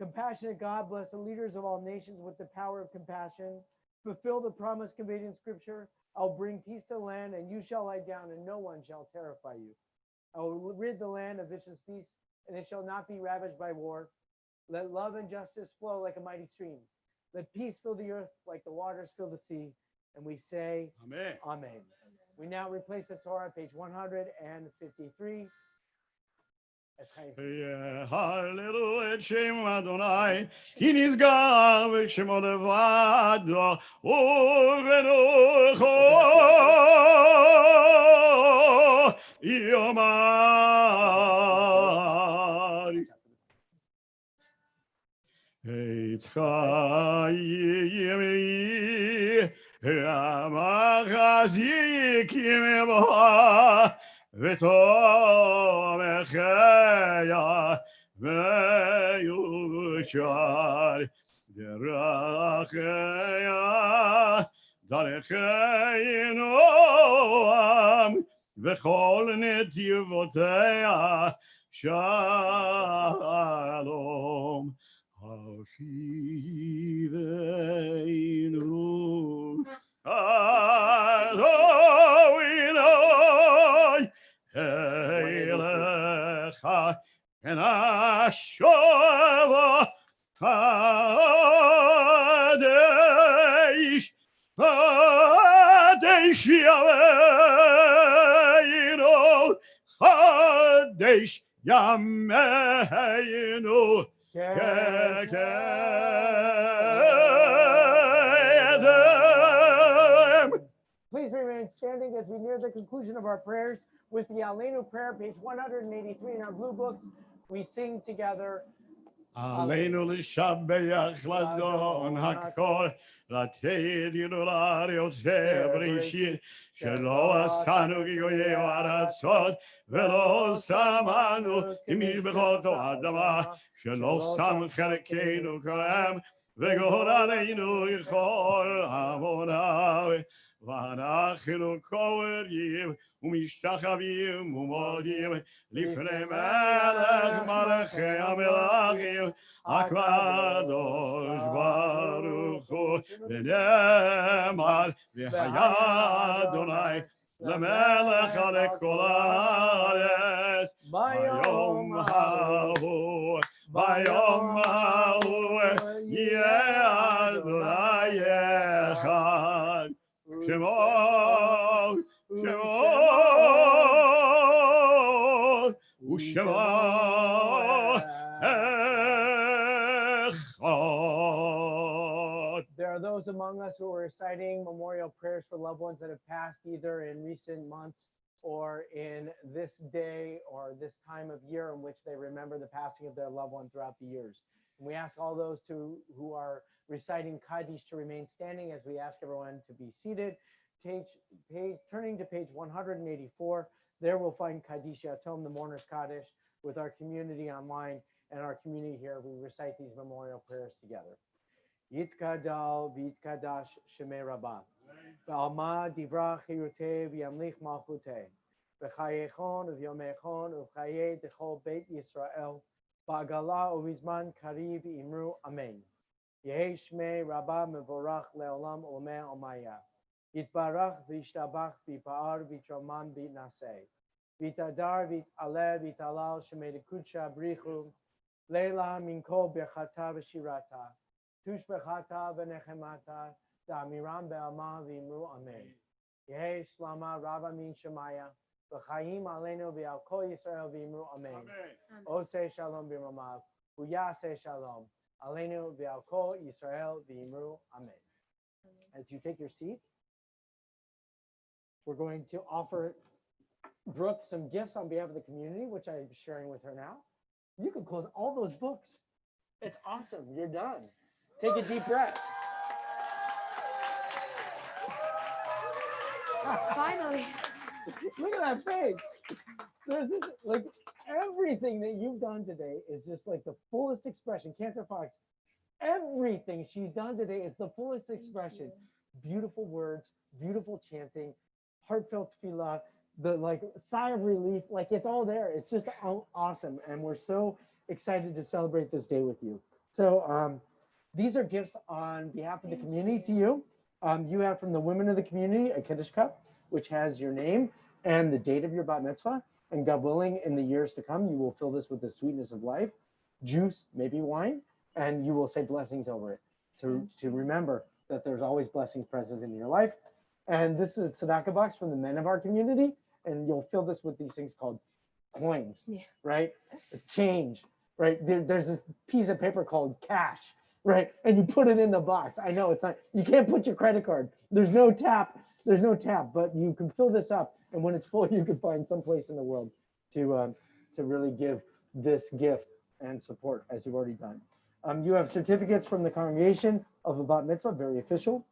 Compassionate God, bless the leaders of all nations with the power of compassion. Fulfill the promise conveyed in Scripture. I'll bring peace to the land, and you shall lie down, and no one shall terrify you. I will rid the land of vicious beasts, and it shall not be ravaged by war. Let love and justice flow like a mighty stream. Let peace fill the earth like the waters fill the sea. And we say, Amen. Amen. We now replace the Torah, page 153. Hallelujah, Shem Adonai, Ki nizgar v'shemo levado, uvenucho yomar. Eitcha yimi, Amachazi kimeba, V'tomechaya v'yushar Deracheya Darecheinu V'chol netivotaya Shalom Hashiveinu Adonai, Eilecha, and Ashrae, Kadesh, Kadesh Yameinu, Kadesh Yameinu, Kedem. Please remain standing as we near the conclusion of our prayers with the Aleinu prayer, page 183 in our blue books. We sing together. Aleinu l'shabeach ladon hakol, לתת ינולה יוצא בראשית, שלא עשנו כגויי הארצות, ולא שמנו כמשפחות האדמה, שלא שם חלקנו כהם, וגורלנו ככל עמוניו. ואנחנו קוראים ומשתחווים ומודים לפני מלך מלכי המלכים, הקדוש ברוך הוא, ונאמר והיה אדוני למלך על כל הארץ. ביום ההוא יהיה אדוני אחד, שמו ושמו אחד. There are those among us who are reciting memorial prayers for loved ones that have passed either in recent months or in this day or this time of year in which they remember the passing of their loved one throughout the years. And we ask all those who are reciting Kaddish to remain standing as we ask everyone to be seated. Turning to page 184, there we'll find Kaddish Yatom, the Mourner's Kaddish, with our community online and our community here. We recite these memorial prayers together. Yitkadal v'yitkadash shemei Rabbah. V'alma divrach chirutei v'yamlich malchutei. V'chayechon v'yomechon v'chayei dechol beit Yisrael. Ba'agala u'vizman kariv imru amen. Yehi shmei Rabbah mevorach le'olam u'mei omaya. Yitbarach v'yishtabach v'yipa'ar v'yitroman v'yitnaseh. V'yitadar v'yitaleh v'yitalal shemei dekudsha brichu. Leila minkol birchata v'shirata. Tushbechata v'nechemata. Da'amiram be'alma v'imru amen. Yehi shlama Rabba min shemaya. V'chayim aleinu v'al kol Yisrael v'imru amen. Oseh shalom b'ramav. Uyaseh shalom. Aleinu v'al kol Yisrael v'imru amen. As you take your seat, we're going to offer Brooke some gifts on behalf of the community, which I'm sharing with her now. You can close all those books. It's awesome. You're done. Take a deep breath. Finally. Look at that face. There's this, like, everything that you've done today is just like the fullest expression. Cantor Fox, everything she's done today is the fullest expression. Beautiful words, beautiful chanting, heartfelt tefillah, the like sigh of relief, like it's all there. It's just awesome. And we're so excited to celebrate this day with you. So these are gifts on behalf of the community to you. You have from the women of the community a Kiddush cup, which has your name and the date of your bat mitzvah. And God willing, in the years to come, you will fill this with the sweetness of life, juice, maybe wine, and you will say blessings over it to remember that there's always blessings present in your life. And this is a tzedakah box from the men of our community, and you'll fill this with these things called coins, right? Change, right? There's this piece of paper called cash, right? And you put it in the box. I know it's not, you can't put your credit card. There's no tap, but you can fill this up. And when it's full, you can find some place in the world to really give this gift and support as you've already done. You have certificates from the congregation of a bat mitzvah, very official.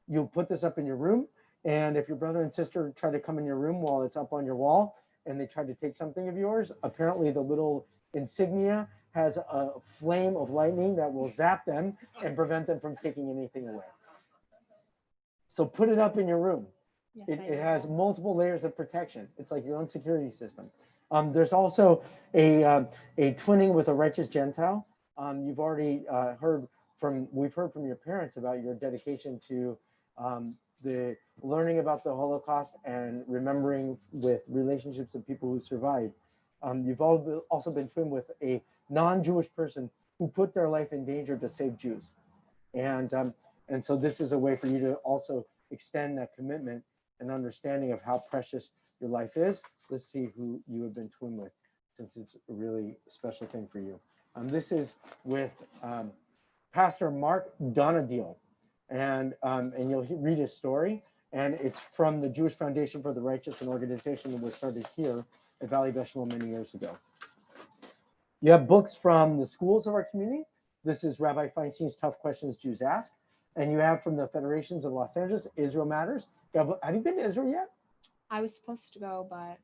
You'll put this up in your room. And if your brother and sister try to come in your room while it's up on your wall and they try to take something of yours, apparently the little insignia has a flame of lightning that will zap them and prevent them from taking anything away. So put it up in your room. It has multiple layers of protection. It's like your own security system. There's also a twinning with a righteous Gentile. You've already we've heard from your parents about your dedication to the learning about the Holocaust and remembering with relationships of people who survived. You've also been twinned with a non-Jewish person who put their life in danger to save Jews. And so this is a way for you to also extend that commitment and understanding of how precious your life is. Let's see who you have been twinned with, since it's a really special thing for you. This is with Pastor Mark Donadil, and you'll read his story. And it's from the Jewish Foundation for the Righteous, an organization that was started here at Valley Bethel many years ago. You have books from the schools of our community. This is Rabbi Feinstein's Tough Questions Jews Ask. And you have from the Federations of Los Angeles, Israel Matters. Have you been to Israel yet? I was supposed to go, but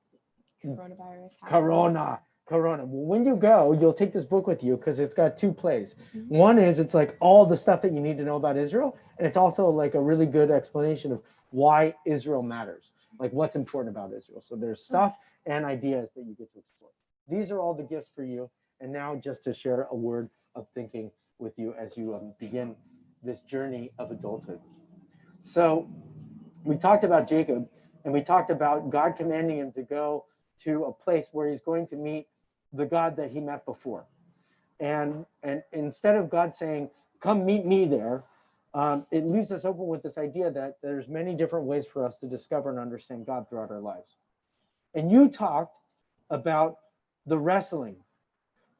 coronavirus happened. Corona. Well, when you go, you'll take this book with you because it's got two plays. One is it's like all the stuff that you need to know about Israel. And it's also like a really good explanation of why Israel matters, like what's important about Israel. So there's stuff and ideas that you get to explore. These are all the gifts for you. And now just to share a word of thinking with you as you begin this journey of adulthood. So we talked about Jacob, and we talked about God commanding him to go to a place where he's going to meet the God that he met before. And instead of God saying, come meet me there, it leaves us open with this idea that there's many different ways for us to discover and understand God throughout our lives. And you talked about the wrestling.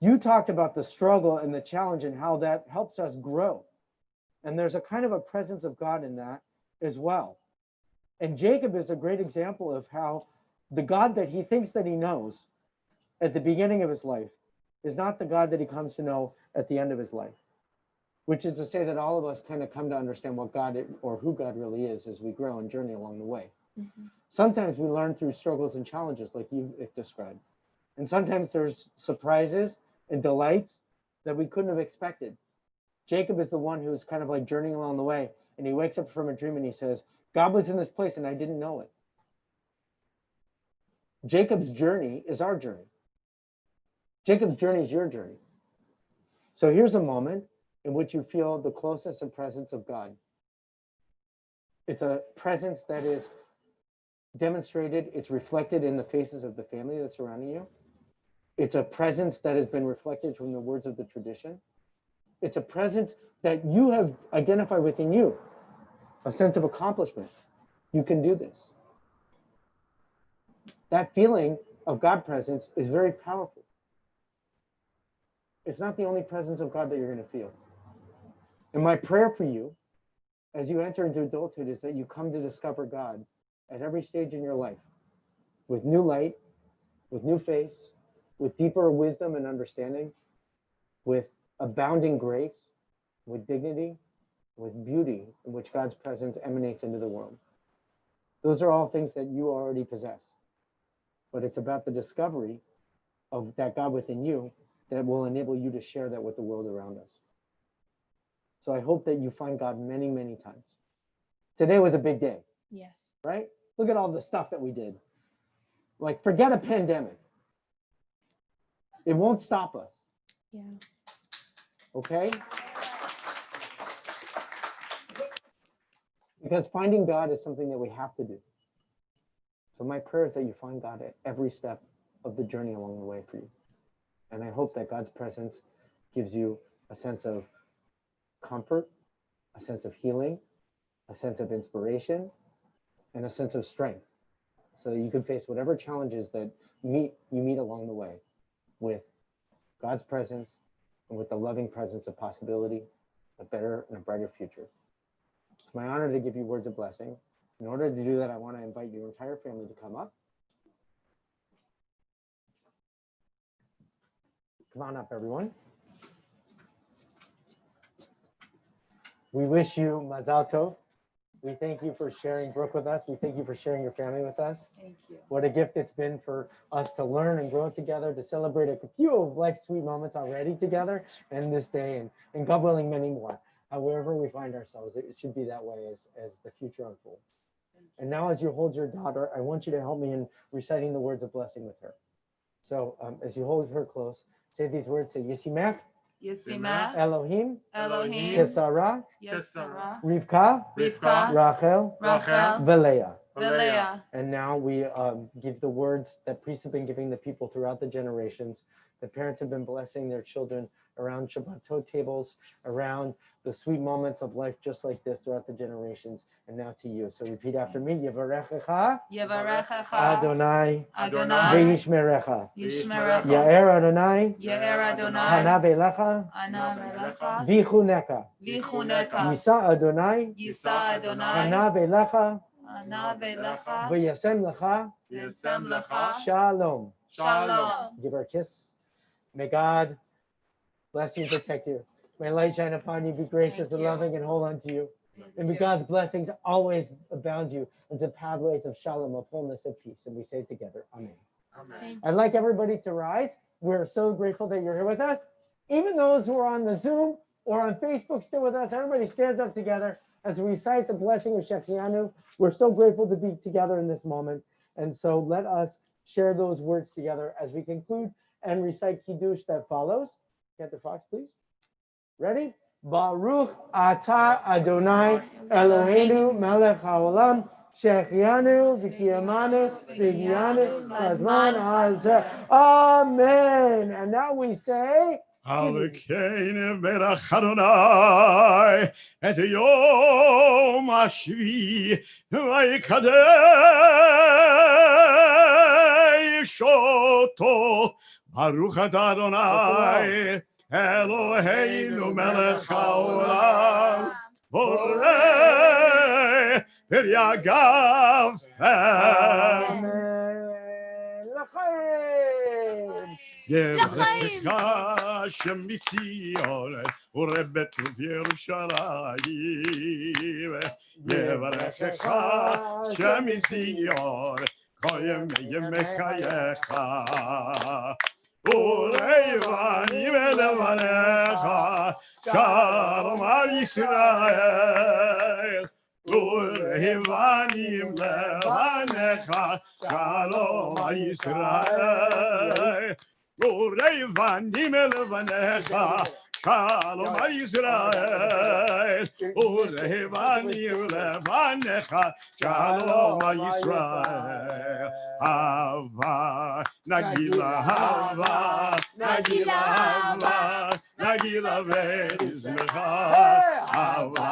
You talked about the struggle and the challenge and how that helps us grow. And there's a kind of a presence of God in that as well. And Jacob is a great example of how the God that he thinks that he knows at the beginning of his life is not the God that he comes to know at the end of his life, which is to say that all of us kind of come to understand what God or who God really is as we grow and journey along the way. Sometimes we learn through struggles and challenges like you've described. And sometimes there's surprises and delights that we couldn't have expected. Jacob is the one who's kind of like journeying along the way, and he wakes up from a dream and he says, God was in this place and I didn't know it. Jacob's journey is our journey. Jacob's journey is your journey. So here's a moment in which you feel the closeness and presence of God. It's a presence that is demonstrated, it's reflected in the faces of the family that's surrounding you. It's a presence that has been reflected from the words of the tradition. It's a presence that you have identified within you, a sense of accomplishment. You can do this. That feeling of God presence is very powerful. It's not the only presence of God that you're going to feel. And my prayer for you as you enter into adulthood is that you come to discover God at every stage in your life with new light, with new face, with deeper wisdom and understanding, with abounding grace, with dignity, with beauty in which God's presence emanates into the world. Those are all things that you already possess. But it's about the discovery of that God within you that will enable you to share that with the world around us. So I hope that you find God many, many times. Today was a big day. Yes. Right? Look at all the stuff that we did. Like, forget a pandemic. It won't stop us. Yeah. Okay? Because finding God is something that we have to do. So my prayer is that you find God at every step of the journey along the way for you. And I hope that God's presence gives you a sense of comfort, a sense of healing, a sense of inspiration, and a sense of strength, so that you can face whatever challenges that you meet along the way with God's presence and with the loving presence of possibility, a better and a brighter future. It's my honor to give you words of blessing. In order to do that, I want to invite your entire family to come up. Come on up, everyone. We wish you Mazal Tov. We thank you for sharing Brooke with us. We thank you for sharing your family with us. Thank you. What a gift it's been for us to learn and grow together, to celebrate a few of life's sweet moments already together, and this day, and God willing, many more. However we find ourselves, it should be that way as the future unfolds. And now as you hold your daughter, I want you to help me in reciting the words of blessing with her. So as you hold her close, say these words, say, Yisimech. Yisimach, Elohim, Elohim, Kisara, Yisara, Rivka, Rivka, Rachel, Rachel, Veleah. Veleah. And now we give the words that priests have been giving the people throughout the generations. The parents have been blessing their children around Shabbatot tables, around the sweet moments of life just like this throughout the generations, and now to you. So repeat after me. Yevarechecha Yevarechecha, Adonai Adonai, Veishmerecha. Yishmerecha, Yair Adonai Yair Adonai, Hana Belecha Ana Melecha, Vichuneka. Vichuneka, Yisa Adonai Yisa Adonai, Hana Belecha Ana Belecha, V'yasem Lecha Yisem Lecha, Shalom. Shalom. Give her a kiss. May God bless you and protect you. May light shine upon you, be gracious Thank and you. loving and hold on to you. And may God's blessings always abound you into pathways of shalom, of wholeness and peace. And we say together, Amen. Amen. I'd like everybody to rise. We're so grateful that you're here with us. Even those who are on the Zoom or on Facebook still with us, everybody stands up together as we recite the blessing of Shaytu. We're so grateful to be together in this moment. And so let us share those words together as we conclude and recite Kiddush that follows. Cantor Fox, please. Ready? Baruch atah Adonai Eloheinu melech haolam shechianu v'kiyamanu v'higiyanu l'zman hazeh. Amen. And now we say, Alkein berach Adonai et yom hashvi v'yikadesh oto. Baruch atah Adonai Eloheinu melech haolam borei v'yagafem. Amen. L'chaim. Yevrechecha Shem Mitzion urebet v'Yerushalayim. Yevrechecha Shem Mitzion kol yemechayecha. Ureivanim elevanecha Shalom al Yisrael. Ureivanim elevanecha Shalom al Yisrael. Ureivanim elevanecha Shalom al Yisrael. Ureivanim elevanecha Shalom al Yisrael. Hava, Nagila, Hava, Nagila, Hava, Nagila, Ve'izmecha. Hava,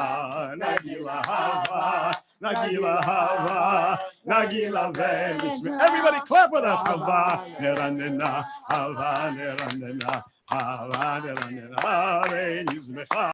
Nagila, Hava, Nagila, Hava, Nagila, Ve'izmecha. Everybody clap with us. Hava, Neranena, Hava, Neranena, Hava, Neranena, Ve'izmecha.